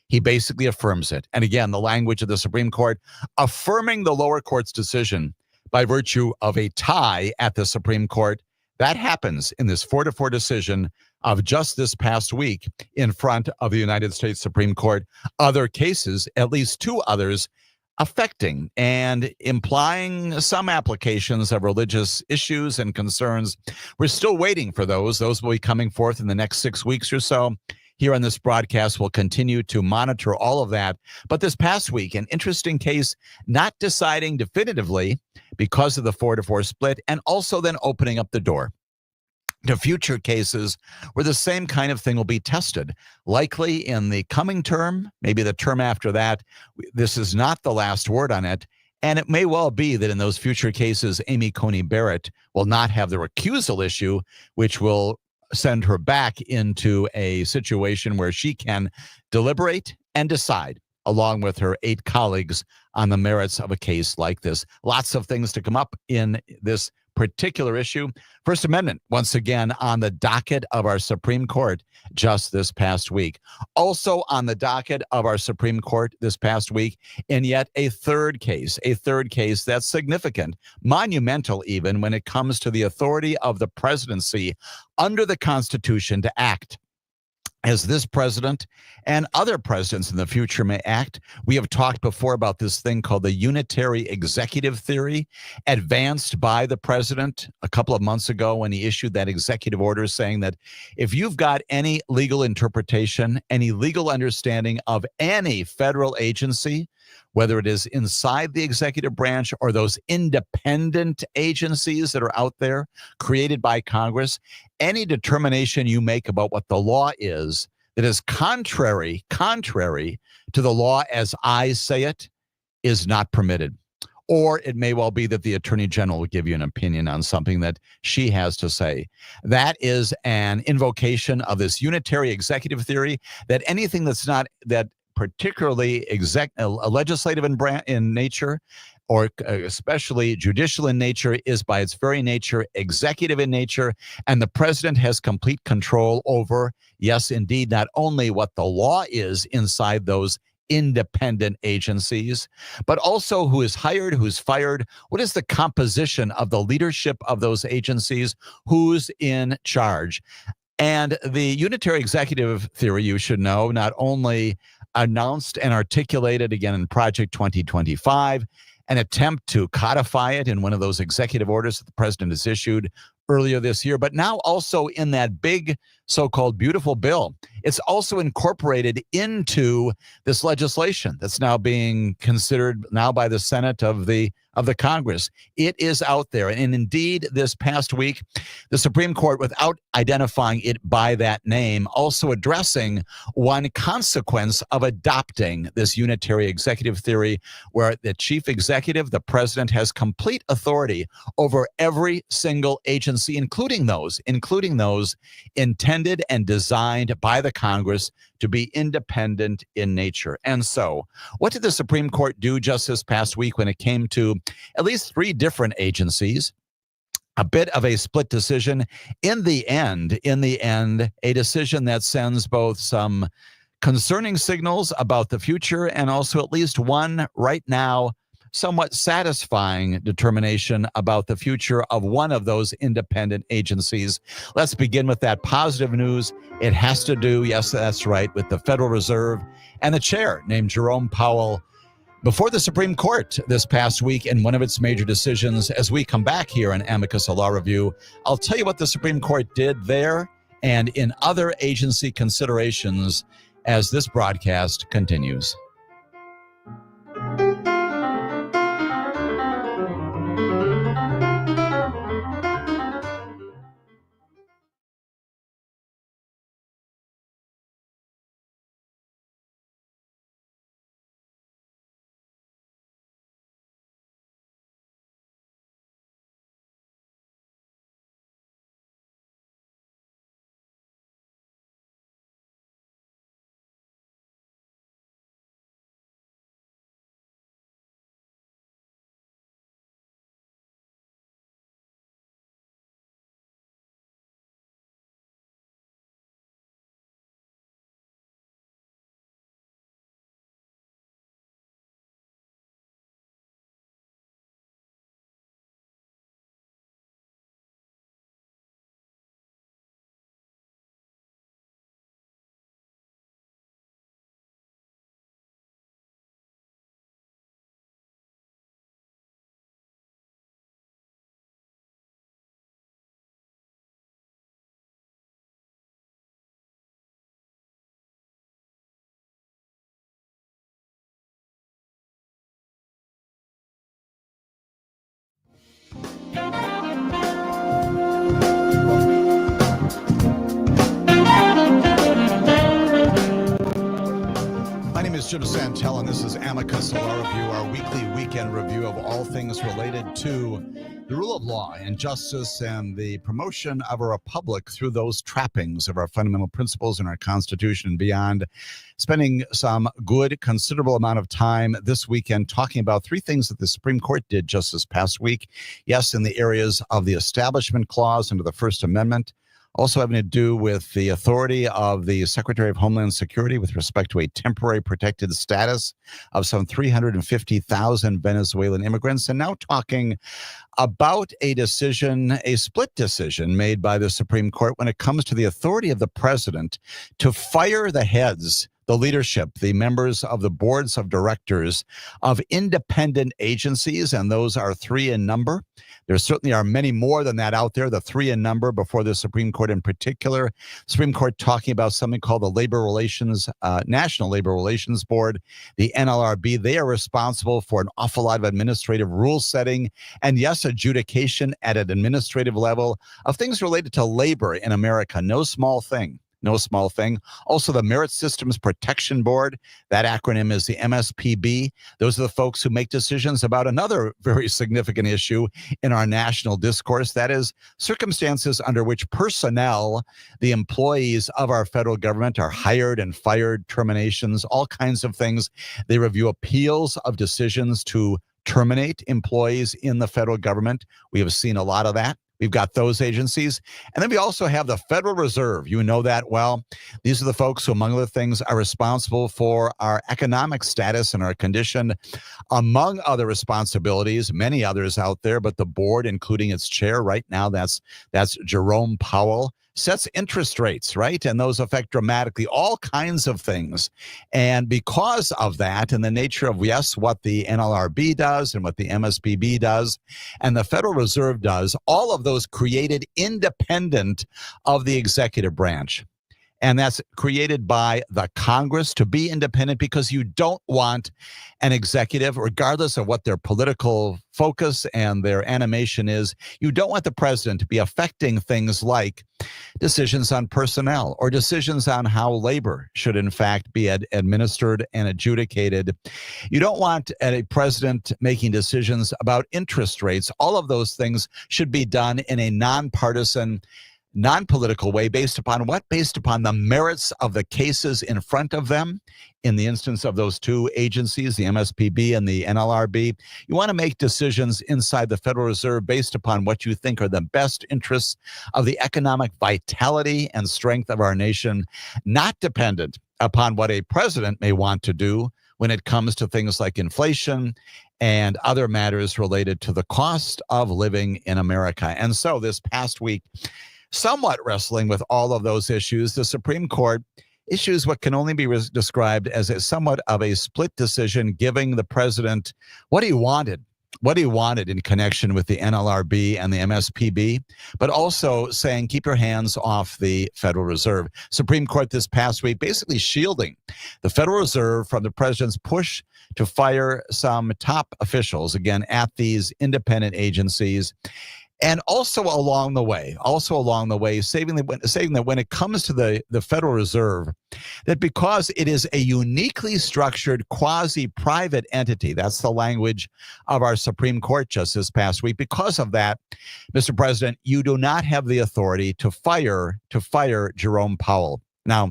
he basically affirms it. And again, the language of the Supreme Court affirming the lower court's decision by virtue of a tie at the Supreme Court. That happens in this 4-4 decision of just this past week in front of the United States Supreme Court. Other cases, at least two others, affecting and implying some applications of religious issues and concerns. We're still waiting for those. Those will be coming forth in the next 6 weeks or so. Here on this broadcast, we'll continue to monitor all of that. But this past week, an interesting case, not deciding definitively because of the 4-4 split, and also then opening up the door to future cases where the same kind of thing will be tested, likely in the coming term, maybe the term after that. This is not the last word on it. And it may well be that in those future cases, Amy Coney Barrett will not have the recusal issue, which will send her back into a situation where she can deliberate and decide along with her 8 colleagues on the merits of a case like this. Lots of things to come up in this particular issue. First Amendment, once again, on the docket of our Supreme Court just this past week. Also on the docket of our Supreme Court this past week, and yet a third case that's significant, monumental even, when it comes to the authority of the presidency under the Constitution to act as this president and other presidents in the future may act. We have talked before about this thing called the unitary executive theory, advanced by the president a couple of months ago when he issued that executive order saying that if you've got any legal interpretation, any legal understanding of any federal agency, whether it is inside the executive branch or those independent agencies that are out there created by Congress, any determination you make about what the law is that is contrary to the law as I say it is not permitted. Or it may well be that the Attorney General will give you an opinion on something that she has to say. That is an invocation of this unitary executive theory that anything that's not that particularly legislative in nature, or especially judicial in nature, is by its very nature executive in nature, and the president has complete control over, yes, indeed, not only what the law is inside those independent agencies, but also who is hired, who's fired, what is the composition of the leadership of those agencies, who's in charge. And the unitary executive theory, you should know, not only announced and articulated again in Project 2025, an attempt to codify it in one of those executive orders that the president has issued earlier this year, but now also in that big so-called beautiful bill. It's also incorporated into this legislation that's now being considered now by the Senate of the Congress. It is out there. And indeed, this past week, the Supreme Court, without identifying it by that name, also addressing one consequence of adopting this unitary executive theory, where the chief executive, the president, has complete authority over every single agency, including those intended and designed by the Congress to be independent in nature. And so, what did the Supreme Court do just this past week when it came to at least 3 different agencies? A bit of a split decision. In the end, a decision that sends both some concerning signals about the future and also at least one right now somewhat satisfying determination about the future of one of those independent agencies. Let's begin with that positive news. It has to do, yes, that's right, with the Federal Reserve and the chair named Jerome Powell before the Supreme Court this past week in one of its major decisions. As we come back here on Amicus, a Law Review, I'll tell you what the Supreme Court did there and in other agency considerations as this broadcast continues. My name is Jim Santelle, and this is Amicus, a Law Review, our weekly weekend review of all things related to The rule of law and justice and the promotion of a republic through those trappings of our fundamental principles in our Constitution and beyond. Spending some good, considerable amount of time this weekend talking about three things that the Supreme Court did just this past week. Yes, in the areas of the Establishment Clause under the First Amendment. Also having to do with the authority of the Secretary of Homeland Security with respect to a temporary protected status of some 350,000 Venezuelan immigrants. And now talking about a decision, a split decision made by the Supreme Court when it comes to the authority of the president to fire the heads, the leadership, the members of the boards of directors of independent agencies, and those are three in number. There certainly are many more than that out there, the three in number before the Supreme Court in particular. Supreme Court talking about something called the Labor Relations, National Labor Relations Board, the NLRB. They are responsible for an awful lot of administrative rule setting and, yes, adjudication at an administrative level of things related to labor in America. No small thing. No small thing. Also, the Merit Systems Protection Board, that acronym is the MSPB. Those are the folks who make decisions about another very significant issue in our national discourse. That is circumstances under which personnel, the employees of our federal government, are hired and fired, terminations, all kinds of things. They review appeals of decisions to terminate employees in the federal government. We have seen a lot of that. We've got those agencies. And then we also have the Federal Reserve. You know that well. These are the folks who, among other things, are responsible for our economic status and our condition, among other responsibilities, many others out there, but the board, including its chair right now, that's Jerome Powell, sets interest rates, right? And those affect dramatically all kinds of things. And because of that and the nature of, yes, what the NLRB does and what the MSPB does and the Federal Reserve does, all of those created independent of the executive branch. And that's created by the Congress to be independent because you don't want an executive, regardless of what their political focus and their animation is, you don't want the president to be affecting things like decisions on personnel or decisions on how labor should in fact be administered and adjudicated. You don't want a president making decisions about interest rates. All of those things should be done in a nonpartisan, non-political way. Based upon what? Based upon the merits of the cases in front of them. In the instance of those two agencies, the MSPB and the NLRB, you want to make decisions inside the Federal Reserve based upon what you think are the best interests of the economic vitality and strength of our nation, not dependent upon what a president may want to do when it comes to things like inflation and other matters related to the cost of living in America. And so this past week, somewhat wrestling with all of those issues, the Supreme Court issues what can only be described as a somewhat of a split decision, giving the president what he wanted in connection with the NLRB and the MSPB, but also saying, keep your hands off the Federal Reserve. Supreme Court this past week basically shielding the Federal Reserve from the president's push to fire some top officials, again, at these independent agencies. And also along the way, saying that when it comes to the Federal Reserve, that because it is a uniquely structured quasi-private entity, that's the language of our Supreme Court just this past week. Because of that, Mr. President, you do not have the authority to fire Jerome Powell. Now,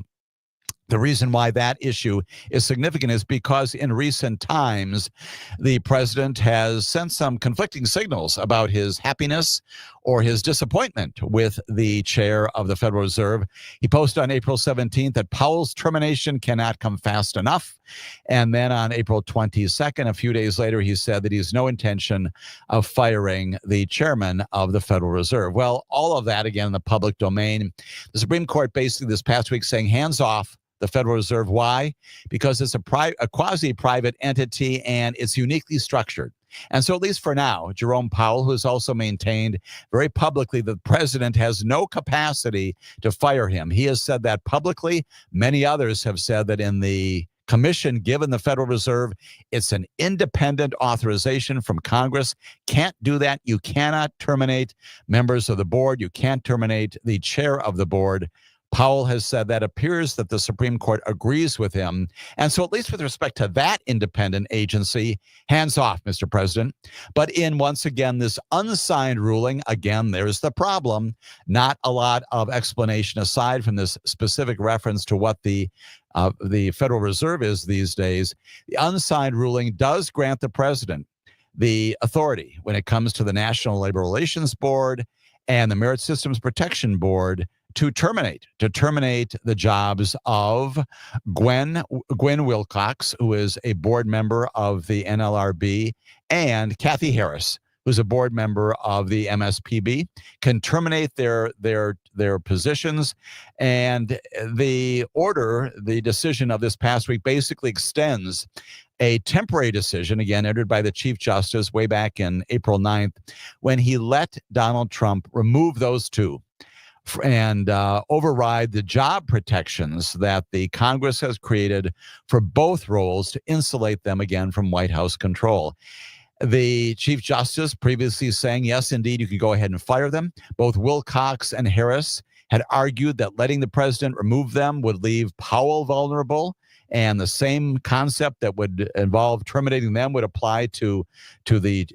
the reason why that issue is significant is because in recent times, the president has sent some conflicting signals about his happiness or his disappointment with the chair of the Federal Reserve. He posted on April 17th that Powell's termination cannot come fast enough. And then on April 22nd, a few days later, he said that he has no intention of firing the chairman of the Federal Reserve. Well, all of that, again, in the public domain. The Supreme Court basically this past week saying hands off the Federal Reserve. Why? Because it's a quasi-private entity and it's uniquely structured. And so at least for now, Jerome Powell, who has also maintained very publicly that the president has no capacity to fire him. He has said that publicly. Many others have said that in the commission given the Federal Reserve, it's an independent authorization from Congress. Can't do that. You cannot terminate members of the board. You can't terminate the chair of the board. Powell has said that appears that the Supreme Court agrees with him. And so, at least with respect to that independent agency, hands off, Mr. President. But in, once again, this unsigned ruling, again, there's the problem. Not a lot of explanation aside from this specific reference to what the Federal Reserve is these days. The unsigned ruling does grant the president the authority when it comes to the National Labor Relations Board and the Merit Systems Protection Board to terminate the jobs of Gwen Wilcox, who is a board member of the NLRB, and Kathy Harris, who's a board member of the MSPB, can terminate their positions. And the decision of this past week basically extends a temporary decision, again, entered by the Chief Justice way back in April 9th, when he let Donald Trump remove those two and override the job protections that the Congress has created for both roles to insulate them again from White House control. The Chief Justice previously saying, yes, indeed, you could go ahead and fire them. Both Wilcox and Harris had argued that letting the president remove them would leave Powell vulnerable. And the same concept that would involve terminating them would apply to the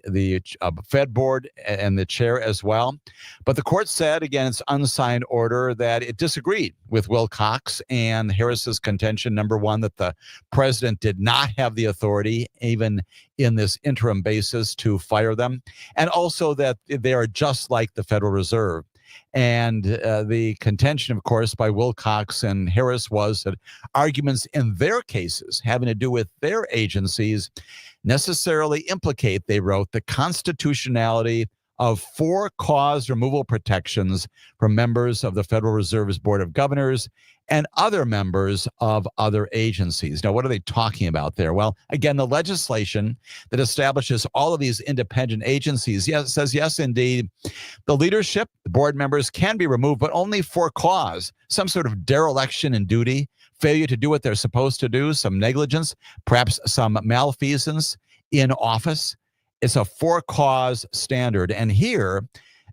Fed board and the chair as well. But the court said, again, it's unsigned order, that it disagreed with Wilcox and Harris's contention, number one, that the president did not have the authority, even in this interim basis, to fire them, and also that they are just like the Federal Reserve. And the contention, of course, by Wilcox and Harris was that arguments in their cases having to do with their agencies necessarily implicate, they wrote, the constitutionality of for-cause removal protections from members of the Federal Reserve's Board of Governors and other members of other agencies. Now, what are they talking about there? Well, again, the legislation that establishes all of these independent agencies, says, yes, indeed, the leadership, the board members can be removed, but only for cause, some sort of dereliction in duty, failure to do what they're supposed to do, some negligence, perhaps some malfeasance in office. It's a for-cause standard. And here,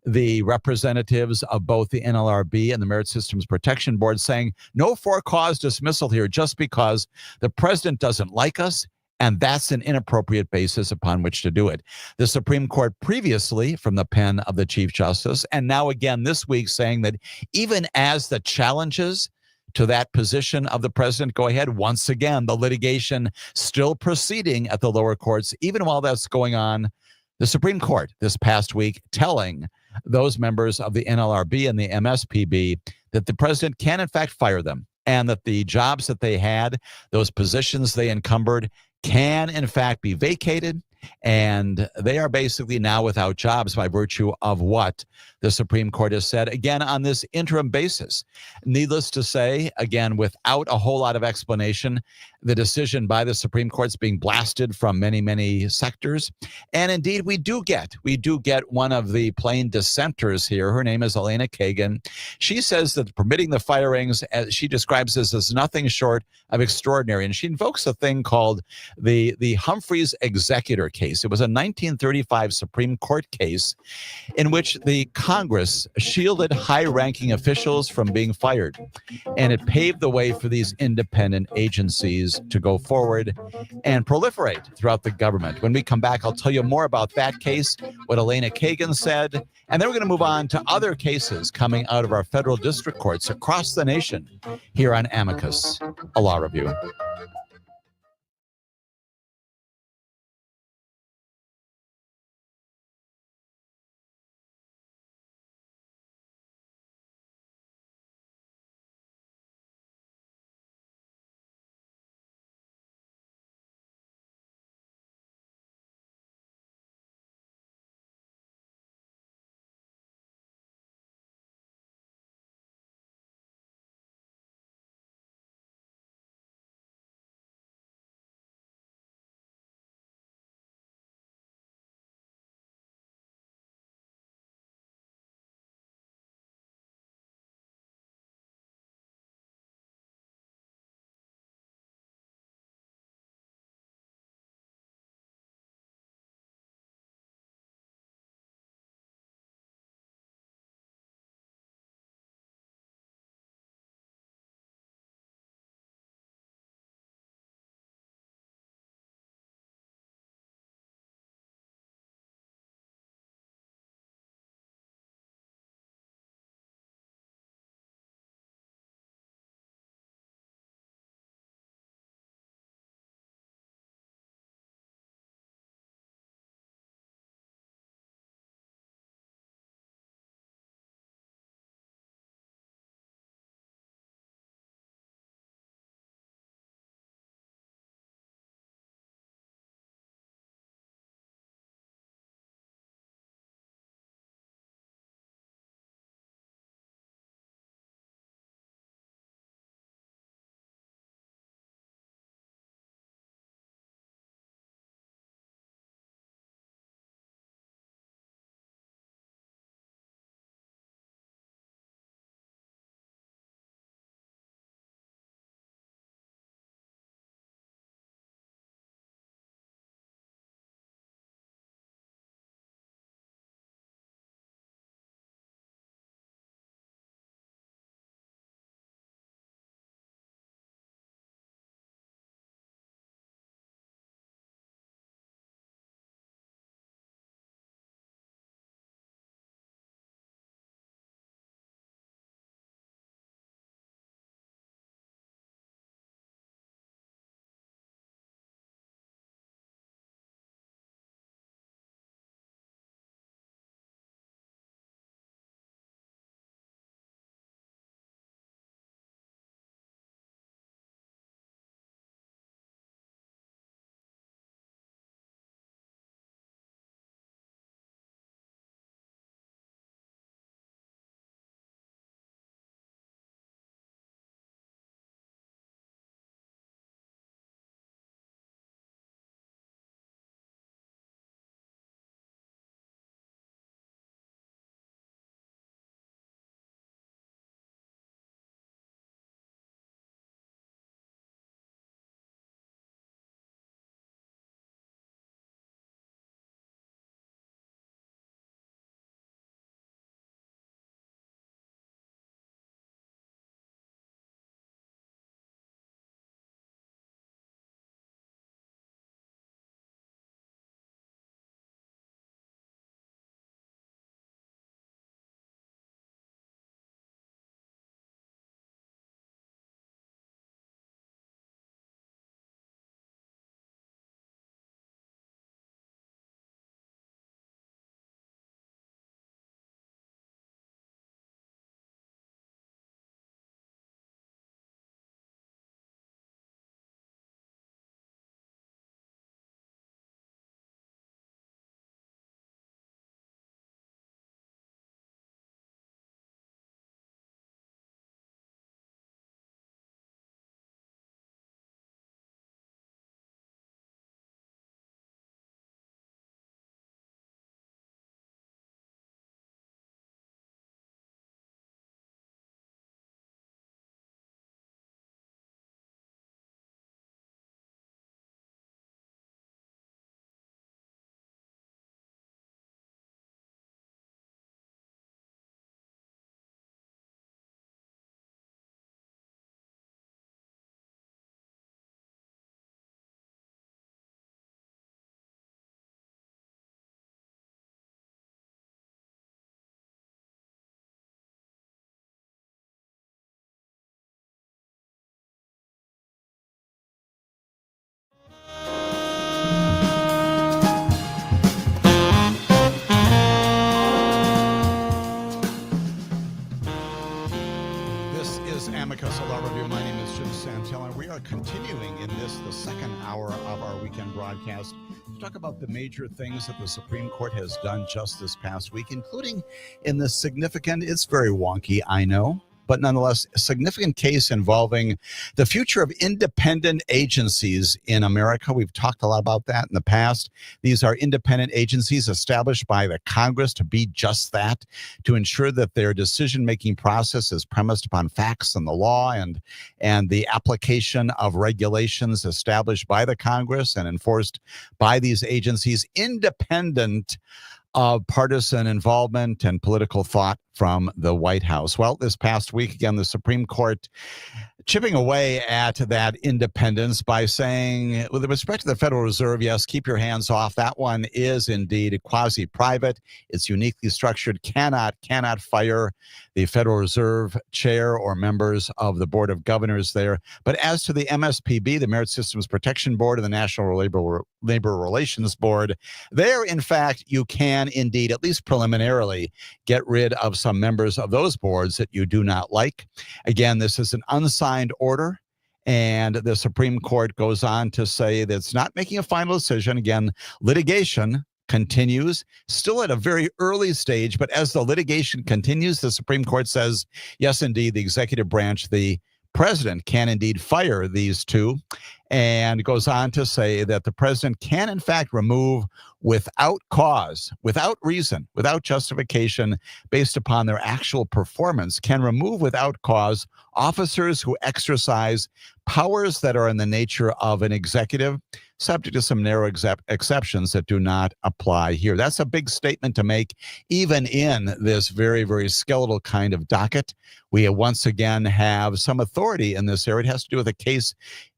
the representatives of both the NLRB and the Merit Systems Protection Board saying no for-cause dismissal here just because the president doesn't like us, and that's an inappropriate basis upon which to do it. The Supreme Court previously, from the pen of the Chief Justice, and now again this week, saying that even as the challenges to that position of the president go ahead, once again, the litigation still proceeding at the lower courts, even while that's going on, the Supreme Court this past week telling those members of the NLRB and the MSPB that the president can, in fact, fire them, and that the jobs that they had, those positions they encumbered, can, in fact, be vacated. And they are basically now without jobs by virtue of what the Supreme Court has said, again, on this interim basis. Needless to say, again, without a whole lot of explanation, the decision by the Supreme Court is being blasted from many, many sectors. And indeed, we do get one of the plain dissenters here. Her name is Elena Kagan. She says that permitting the firings, as she describes this, as nothing short of extraordinary. And she invokes a thing called the Humphreys Executor case. It was a 1935 Supreme Court case in which the Congress shielded high-ranking officials from being fired. And it paved the way for these independent agencies to go forward and proliferate throughout the government. When we come back, I'll tell you more about that case, what Elena Kagan said, and then we're going to move on to other cases coming out of our federal district courts across the nation here on Amicus, a law review. Continuing in the second hour of our weekend broadcast, to talk about the major things that the Supreme Court has done just this past week, including in the significant, it's very wonky, I know, but nonetheless, a significant case involving the future of independent agencies in America. We've talked a lot about that in the past. These are independent agencies established by the Congress to be just that, to ensure that their decision-making process is premised upon facts and the law and the application of regulations established by the Congress and enforced by these agencies, independent of partisan involvement and political thought from the White House. Well, this past week, again, the Supreme Court chipping away at that independence by saying, with respect to the Federal Reserve, yes, keep your hands off. That one is indeed quasi-private. It's uniquely structured, cannot fire the Federal Reserve chair or members of the Board of Governors there. But as to the MSPB, the Merit Systems Protection Board, and the National Labor Relations Board, there, in fact, you can indeed, at least preliminarily, get rid of some members of those boards that you do not like. Again, this is an unsigned order, and the Supreme Court goes on to say that it's not making a final decision. Again, litigation continues, still at a very early stage, but as the litigation continues, the Supreme Court says, yes, indeed, the executive branch, the president, can indeed fire these two, and goes on to say that the president can, in fact, remove without cause, without reason, without justification, based upon their actual performance, can remove without cause officers who exercise powers that are in the nature of an executive, subject to some narrow exceptions that do not apply here. That's a big statement to make, even in this very, very skeletal kind of docket. We once again have some authority in this area. It has to do with a case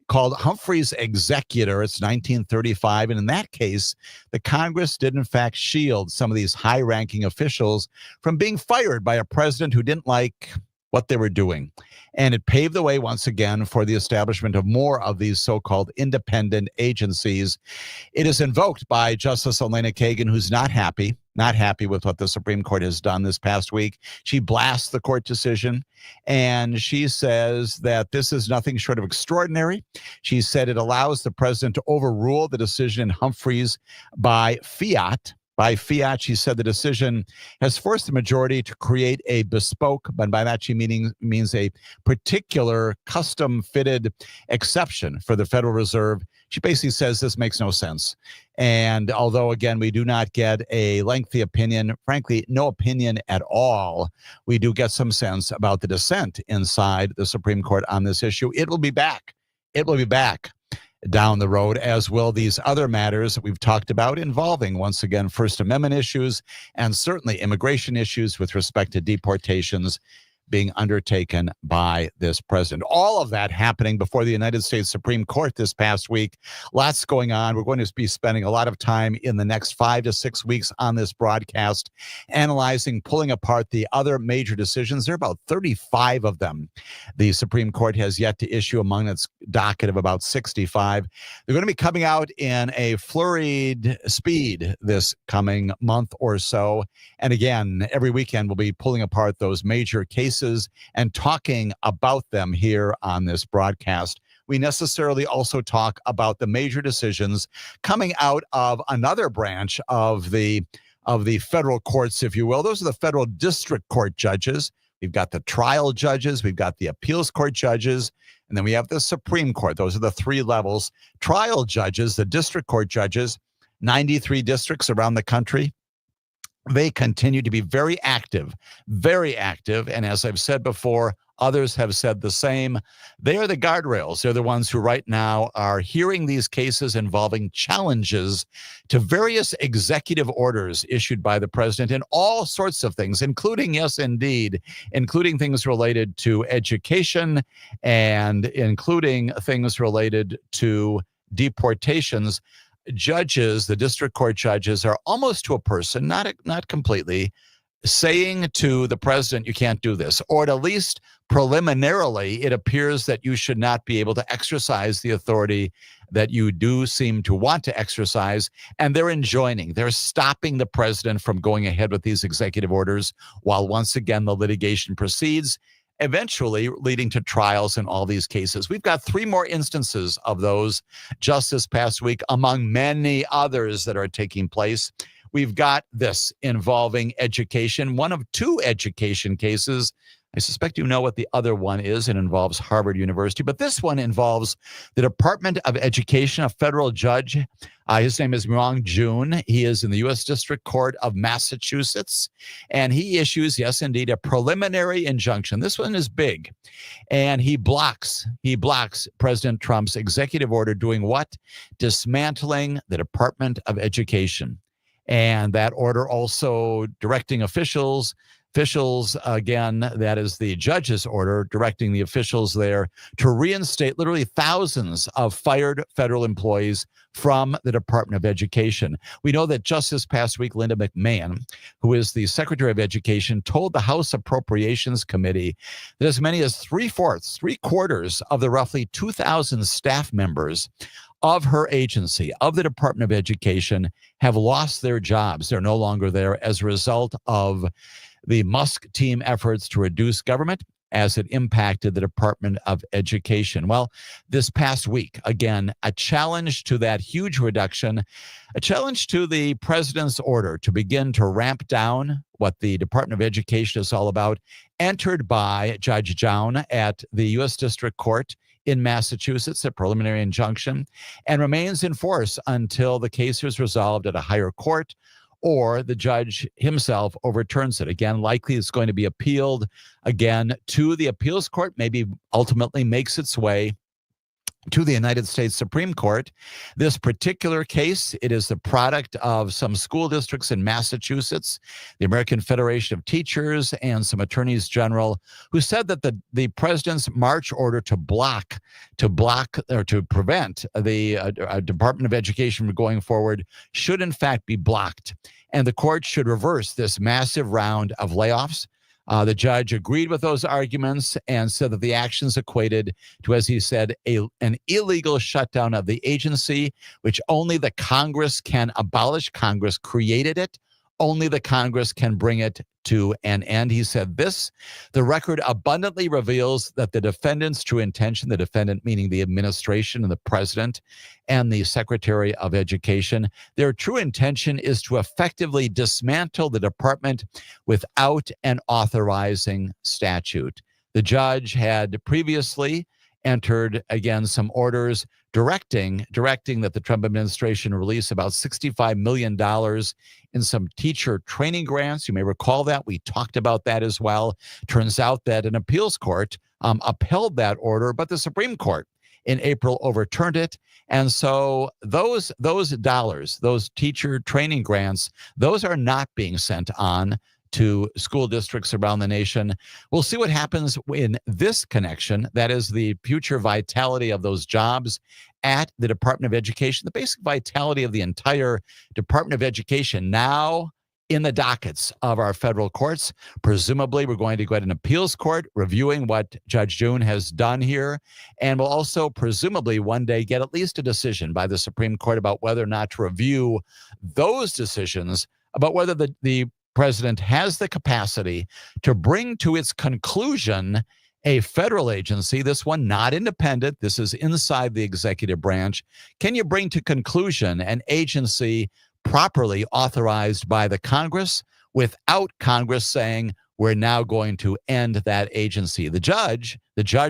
called Humphrey's Executor. It's 1935. And in that case, the Congress did, in fact, shield some of these high-ranking officials from being fired by a president who didn't like what they were doing. And it paved the way once again for the establishment of more of these so-called independent agencies. It is invoked by Justice Elena Kagan, who's not happy with what the Supreme Court has done this past week. She blasts the court decision, and she says that this is nothing short of extraordinary. She said it allows the president to overrule the decision in Humphreys by fiat. By fiat, she said the decision has forced the majority to create a bespoke, but by that she means a particular custom-fitted exception for the Federal Reserve. She basically says this makes no sense. And although, again, we do not get a lengthy opinion, frankly, no opinion at all, we do get some sense about the dissent inside the Supreme Court on this issue. It will be back. It will be back down the road, as will these other matters that we've talked about involving, once again, First Amendment issues and certainly immigration issues with respect to deportations being undertaken by this president. All of that happening before the United States Supreme Court this past week. Lots going on. We're going to be spending a lot of time in the next 5 to 6 weeks on this broadcast, analyzing, pulling apart the other major decisions. There are about 35 of them the Supreme Court has yet to issue among its docket of about 65. They're going to be coming out in a flurried speed this coming month or so. And again, every weekend we'll be pulling apart those major cases and talking about them here on this broadcast. We necessarily also talk about the major decisions coming out of another branch of the federal courts, if you will. Those are the federal district court judges. We've got the trial judges, we've got the appeals court judges, and then we have the Supreme Court. Those are the three levels. Trial judges, the district court judges, 93 districts around the country. They continue to be very active. And as I've said before, others have said the same. They are the guardrails. They're the ones who right now are hearing these cases involving challenges to various executive orders issued by the president in all sorts of things, including, yes, indeed, including things related to education and including things related to deportations. Judges, the district court judges, are almost to a person, not completely, saying to the president, you can't do this, or at least preliminarily, it appears that you should not be able to exercise the authority that you do seem to want to exercise. And they're stopping the president from going ahead with these executive orders while once again the litigation proceeds. eventually leading to trials in all these cases. We've got 3 more instances of those just this past week, among many others that are taking place. We've got this involving education, one of 2 education cases. I suspect you know what the other one is. It involves Harvard University, but this one involves the Department of Education, a federal judge. His name is Myung Jun. He is in the U.S. District Court of Massachusetts, and he issues, yes, indeed, a preliminary injunction. This one is big, and he blocks President Trump's executive order doing what? Dismantling the Department of Education. And that order also directing officials, again, that is the judge's order directing the officials there to reinstate literally thousands of fired federal employees from the Department of Education. We know that just this past week, Linda McMahon, who is the Secretary of Education, told the House Appropriations Committee that as many as 3/4 of the roughly 2,000 staff members of her agency, of the Department of Education, have lost their jobs. They're no longer there as a result of the Musk team efforts to reduce government as it impacted the Department of Education. Well, this past week, again, a challenge to that huge reduction, a challenge to the president's order to begin to ramp down what the Department of Education is all about, entered by Judge Joun at the U.S. District Court in Massachusetts, a preliminary injunction, and remains in force until the case is resolved at a higher court or the judge himself overturns it. Again, likely it's going to be appealed again to the appeals court, maybe ultimately makes its way to the United States Supreme Court. This particular case, it is the product of some school districts in Massachusetts, the American Federation of Teachers, and some attorneys general who said that the president's March order to prevent the Department of Education from going forward should in fact be blocked. And the court should reverse this massive round of layoffs. The judge agreed with those arguments and said that the actions equated to, as he said, an illegal shutdown of the agency, which only the Congress can abolish. Congress created it. Only the Congress can bring it to an end. He said this: the record abundantly reveals that the defendant's true intention, the defendant meaning the administration and the president and the Secretary of Education, their true intention is to effectively dismantle the department without an authorizing statute. The judge had previously entered, again, some orders directing that the Trump administration release about $65 million in some teacher training grants. You may recall that. We talked about that as well. Turns out that an appeals court upheld that order, but the Supreme Court in April overturned it. And so those dollars, those teacher training grants, those are not being sent on to school districts around the nation. We'll see what happens in this connection. That is the future vitality of those jobs at the Department of Education, the basic vitality of the entire Department of Education now in the dockets of our federal courts. Presumably, we're going to go at an appeals court reviewing what Judge June has done here. And we'll also presumably one day get at least a decision by the Supreme Court about whether or not to review those decisions, about whether the president has the capacity to bring to its conclusion a federal agency, this one not independent, this is inside the executive branch. Can you bring to conclusion an agency properly authorized by the Congress without Congress saying we're now going to end that agency? The judge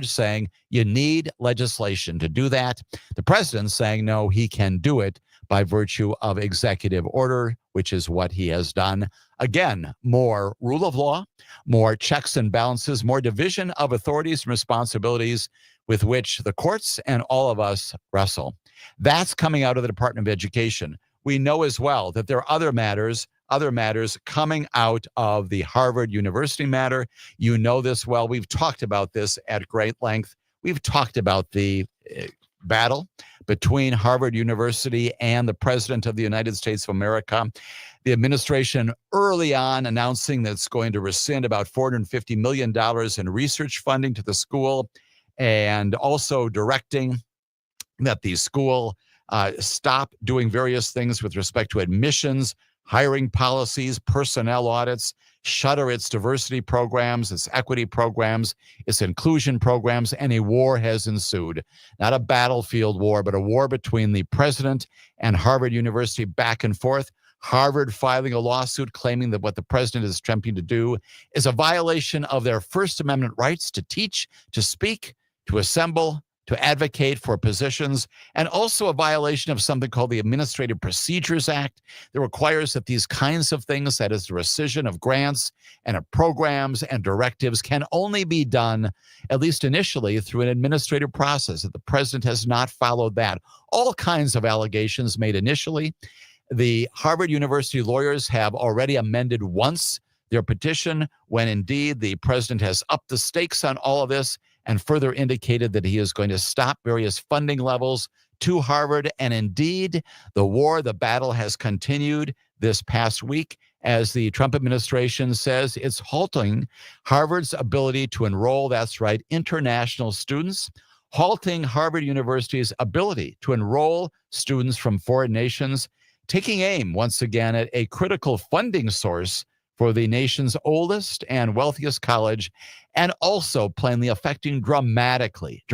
saying you need legislation to do that. The president saying no, he can do it by virtue of executive order, which is what he has done. Again, more rule of law, more checks and balances, more division of authorities and responsibilities with which the courts and all of us wrestle. That's coming out of the Department of Education. We know as well that there are other matters coming out of the Harvard University matter. You know this well. We've talked about this at great length. We've talked about the battle between Harvard University and the President of the United States of America. The administration early on announcing that it's going to rescind about $450 million in research funding to the school, and also directing that the school stop doing various things with respect to admissions, hiring policies, personnel audits, shutter its diversity programs, its equity programs, its inclusion programs, and a war has ensued. Not a battlefield war, but a war between the president and Harvard University back and forth. Harvard filing a lawsuit claiming that what the president is attempting to do is a violation of their First Amendment rights to teach, to speak, to assemble, to advocate for positions, and also a violation of something called the Administrative Procedures Act that requires that these kinds of things, that is the rescission of grants and of programs and directives, can only be done, at least initially, through an administrative process, that the president has not followed that. All kinds of allegations made initially. The Harvard University lawyers have already amended once their petition when indeed the president has upped the stakes on all of this and further indicated that he is going to stop various funding levels to Harvard. And indeed, the battle has continued this past week as the Trump administration says it's halting Harvard's ability to enroll, that's right, international students, halting Harvard University's ability to enroll students from foreign nations, taking aim once again at a critical funding source for the nation's oldest and wealthiest college, and also plainly affecting dramatically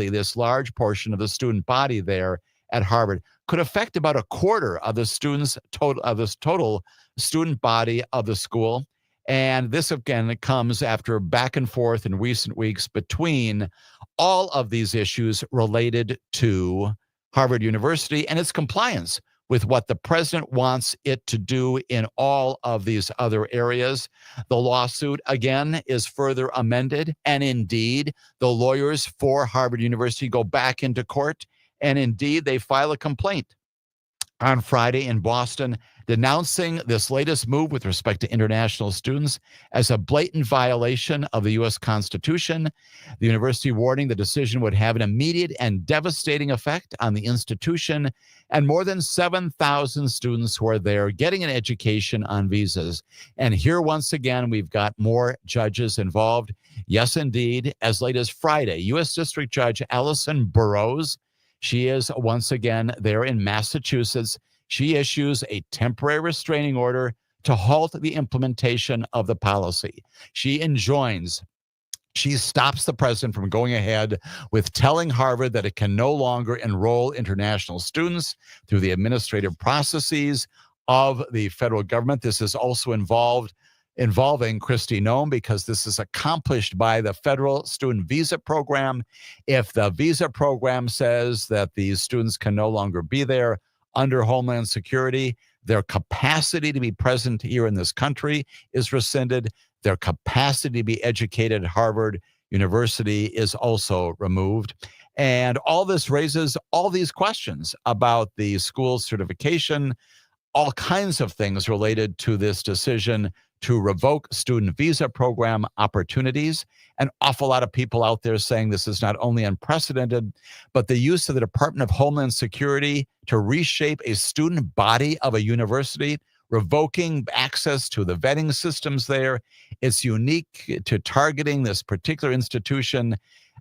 this large portion of the student body there at Harvard. Could affect about a quarter of the students total student body of the school. And this again comes after back and forth in recent weeks between all of these issues related to Harvard University and its compliance with what the president wants it to do in all of these other areas. The lawsuit, again, is further amended. And indeed, the lawyers for Harvard University go back into court. And indeed, they file a complaint on Friday in Boston, denouncing this latest move with respect to international students as a blatant violation of the U.S. Constitution. The university warning the decision would have an immediate and devastating effect on the institution and more than 7,000 students who are there getting an education on visas. And here, once again, we've got more judges involved. Yes, indeed, as late as Friday, U.S. District Judge Allison Burroughs, she is once again there in Massachusetts. She issues a temporary restraining order to halt the implementation of the policy. She stops the president from going ahead with telling Harvard that it can no longer enroll international students through the administrative processes of the federal government. This is also involving Kristi Noem, because this is accomplished by the federal student visa program. If the visa program says that these students can no longer be there under Homeland Security, their capacity to be present here in this country is rescinded. Their capacity to be educated at Harvard University is also removed. And all this raises all these questions about the school's certification, all kinds of things related to this decision to revoke student visa program opportunities. An awful lot of people out there saying this is not only unprecedented, but the use of the Department of Homeland Security to reshape a student body of a university, revoking access to the vetting systems there. It's unique to targeting this particular institution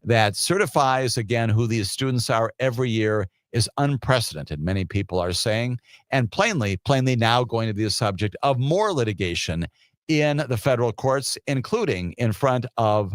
that certifies, again, who these students are every year is unprecedented, many people are saying, and plainly now going to be the subject of more litigation in the federal courts, including in front of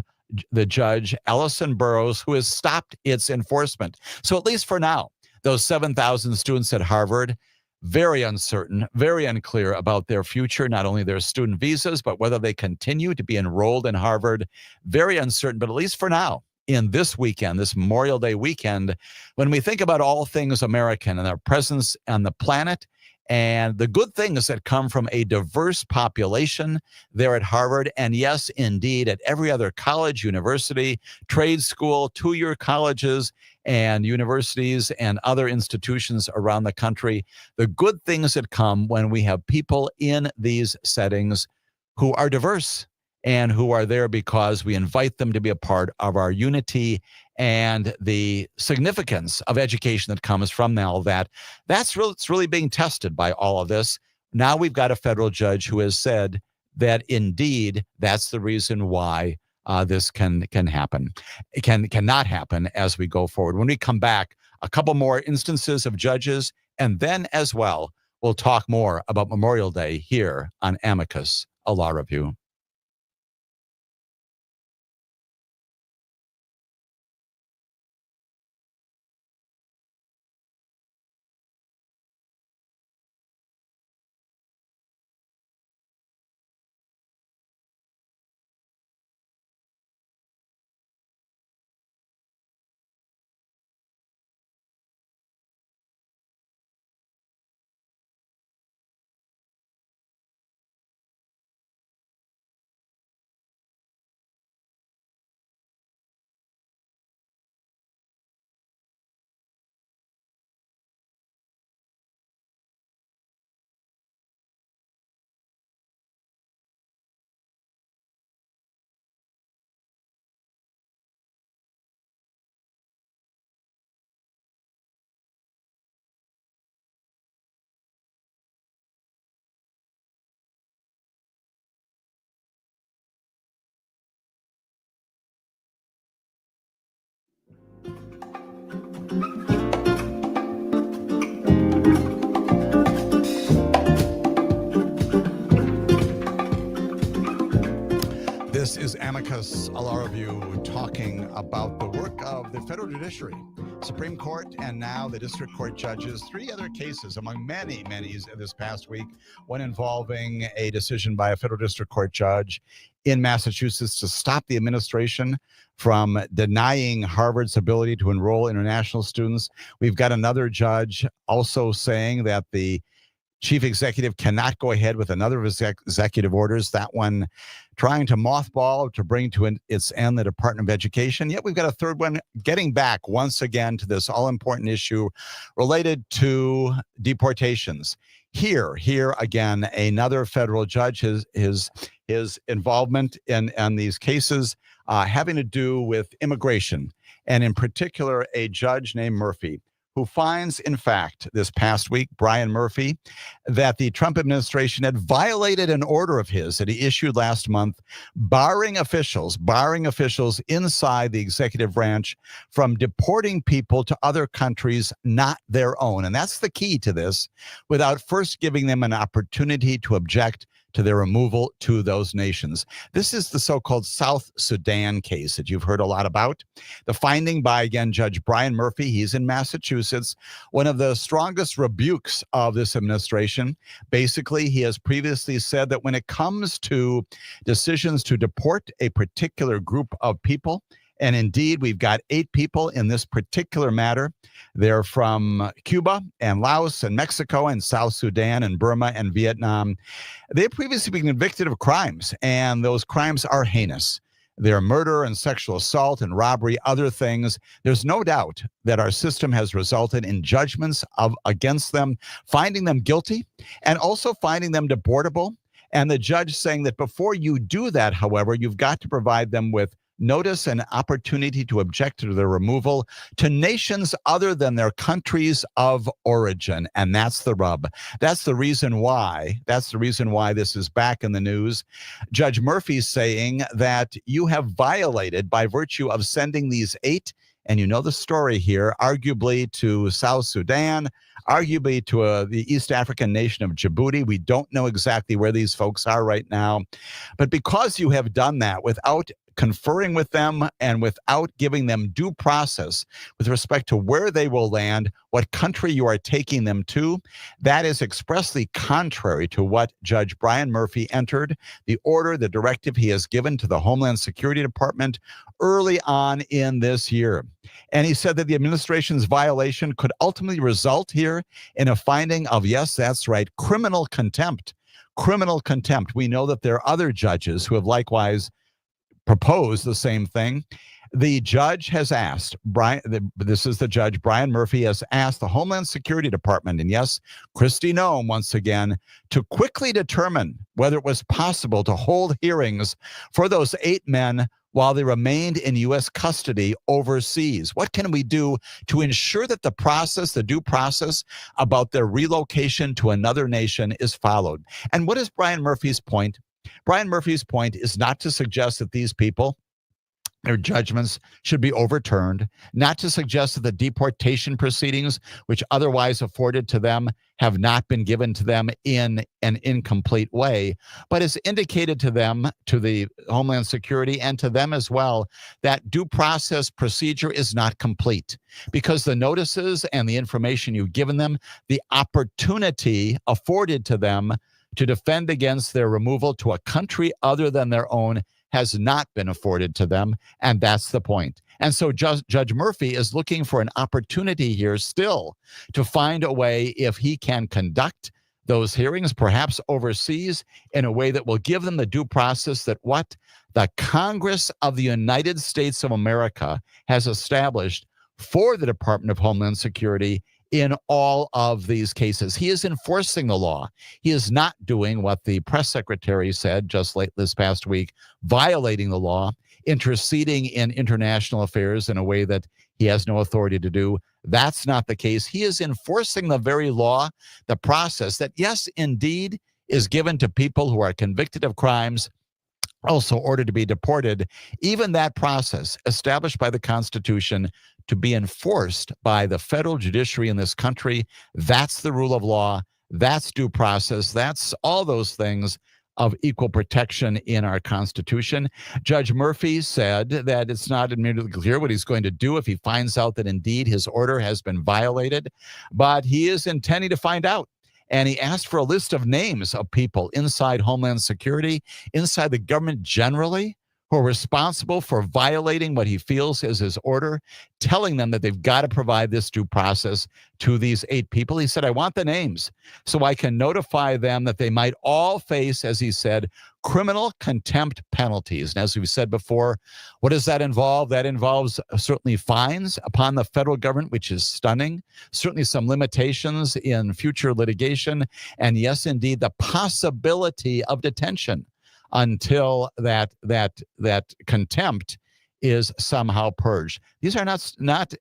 the judge, Allison Burroughs, who has stopped its enforcement. So at least for now, those 7,000 students at Harvard, very uncertain, very unclear about their future, not only their student visas, but whether they continue to be enrolled in Harvard, very uncertain, but at least for now, in this weekend, this Memorial Day weekend, when we think about all things American and our presence on the planet and the good things that come from a diverse population there at Harvard, and yes, indeed, at every other college, university, trade school, two-year colleges, and universities and other institutions around the country, the good things that come when we have people in these settings who are diverse and who are there because we invite them to be a part of our unity and the significance of education that comes from all that. It's really being tested by all of this. Now we've got a federal judge who has said that indeed that's the reason why this can happen. It cannot happen as we go forward. When we come back, a couple more instances of judges, and then as well, we'll talk more about Memorial Day here on Amicus. a law review. This is Amicus, a law review, talking about the work of the federal judiciary, Supreme Court, and now the district court judges. 3 other cases among many this past week, one involving a decision by a federal district court judge in Massachusetts to stop the administration from denying Harvard's ability to enroll international students. We've got another judge also saying that the chief executive cannot go ahead with another of his executive orders, that one trying to mothball to bring to its end the Department of Education. Yet we've got a third one getting back once again to this all-important issue related to deportations. Here again, another federal judge, his involvement in these cases having to do with immigration, and in particular, a judge named Murphy, who finds, in fact, this past week, Brian Murphy, that the Trump administration had violated an order of his that he issued last month, barring officials inside the executive branch from deporting people to other countries not their own. And that's the key to this, without first giving them an opportunity to object to their removal to those nations. This is the so-called South Sudan case that you've heard a lot about. The finding by, again, Judge Brian Murphy, he's in Massachusetts, one of the strongest rebukes of this administration. Basically, he has previously said that when it comes to decisions to deport a particular group of people, and indeed, we've got 8 people in this particular matter. They're from Cuba and Laos and Mexico and South Sudan and Burma and Vietnam. They've previously been convicted of crimes, and those crimes are heinous. They're murder and sexual assault and robbery, other things. There's no doubt that our system has resulted in judgments against them, finding them guilty and also finding them deportable. And the judge saying that before you do that, however, you've got to provide them with notice and opportunity to object to their removal to nations other than their countries of origin. And that's the rub. That's the reason why this is back in the news. Judge Murphy's saying that you have violated, by virtue of sending these 8, and you know the story here, arguably to South Sudan, arguably to the East African nation of Djibouti. We don't know exactly where these folks are right now. But because you have done that without conferring with them and without giving them due process with respect to where they will land, what country you are taking them to, that is expressly contrary to what Judge Brian Murphy entered, the order, the directive he has given to the Homeland Security Department early on in this year. And he said that the administration's violation could ultimately result here in a finding of, yes, that's right, criminal contempt. Criminal contempt. We know that there are other judges who have likewise proposed the same thing. The judge has asked, this is the judge, Brian Murphy, has asked the Homeland Security Department, and yes, Kristi Noem once again, to quickly determine whether it was possible to hold hearings for those 8 men while they remained in U.S. custody overseas. What can we do to ensure that the process, the due process about their relocation to another nation is followed? And what is Brian Murphy's point? Brian Murphy's point is not to suggest that these people, their judgments should be overturned, not to suggest that the deportation proceedings, which otherwise afforded to them, have not been given to them in an incomplete way, but has indicated to them, to the Homeland Security and to them as well, that due process procedure is not complete because the notices and the information you've given them, the opportunity afforded to them to defend against their removal to a country other than their own has not been afforded to them, and that's the point. And so Judge Murphy is looking for an opportunity here still to find a way, if he can conduct those hearings, perhaps overseas, in a way that will give them the due process that what the Congress of the United States of America has established for the Department of Homeland Security in all of these cases. He is enforcing the law. He is not doing what the press secretary said just late this past week, violating the law, interceding in international affairs in a way that he has no authority to do. That's not the case. He is enforcing the very law, the process that, yes, indeed, is given to people who are convicted of crimes, also ordered to be deported. Even that process established by the Constitution to be enforced by the federal judiciary in this country, that's the rule of law, that's due process, that's all those things of equal protection in our Constitution. Judge Murphy said that it's not immediately clear what he's going to do if he finds out that indeed his order has been violated, but he is intending to find out. And he asked for a list of names of people inside Homeland Security, inside the government generally, who are responsible for violating what he feels is his order, telling them that they've got to provide this due process to these 8 people. He said, I want the names so I can notify them that they might all face, as he said, criminal contempt penalties. And as we've said before, what does that involve? That involves certainly fines upon the federal government, which is stunning, certainly some limitations in future litigation, and yes, indeed, the possibility of detention until that contempt is somehow purged. These are not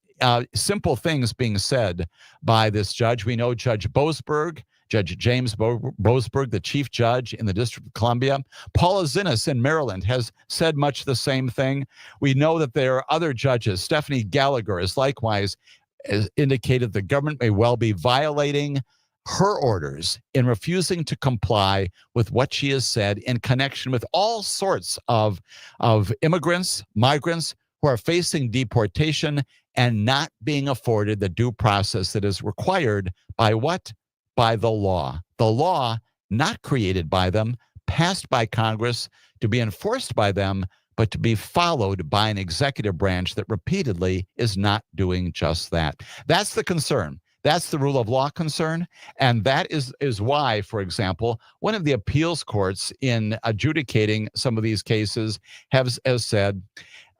simple things being said by this judge. We know Judge Boasberg, Judge James Boasberg, the chief judge in the District of Columbia. Paula Zinnes in Maryland has said much the same thing. We know that there are other judges. Stephanie Gallagher has likewise indicated the government may well be violating her orders in refusing to comply with what she has said in connection with all sorts of immigrants, migrants who are facing deportation and not being afforded the due process that is required by what? By the law. The law not created by them, passed by Congress, to be enforced by them, but to be followed by an executive branch that repeatedly is not doing just that. That's the concern. That's the rule of law concern. And that is why, for example, one of the appeals courts in adjudicating some of these cases has said,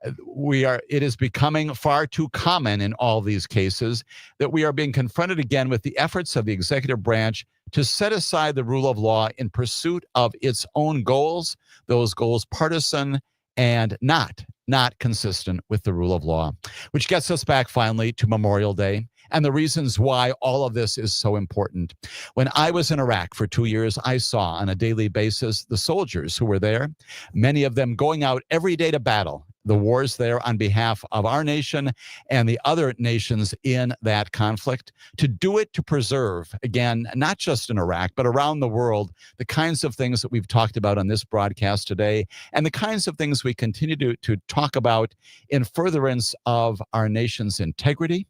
it is becoming far too common in all these cases that we are being confronted again with the efforts of the executive branch to set aside the rule of law in pursuit of its own goals, those goals partisan and not consistent with the rule of law, which gets us back finally to Memorial Day and the reasons why all of this is so important. When I was in Iraq for 2 years, I saw on a daily basis the soldiers who were there, many of them going out every day to battle the wars there on behalf of our nation and the other nations in that conflict, to do it to preserve, again, not just in Iraq, but around the world, the kinds of things that we've talked about on this broadcast today and the kinds of things we continue to talk about in furtherance of our nation's integrity,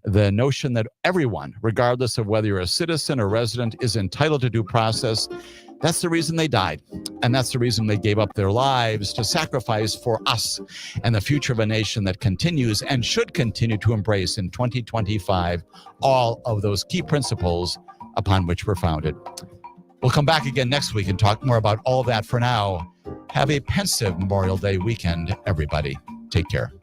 the notion that everyone, regardless of whether you're a citizen or resident, is entitled to due process. That's the reason they died. And that's the reason they gave up their lives to sacrifice for us and the future of a nation that continues and should continue to embrace in 2025 all of those key principles upon which we're founded. We'll come back again next week and talk more about all that. For now, have a pensive Memorial Day weekend, everybody. Take care.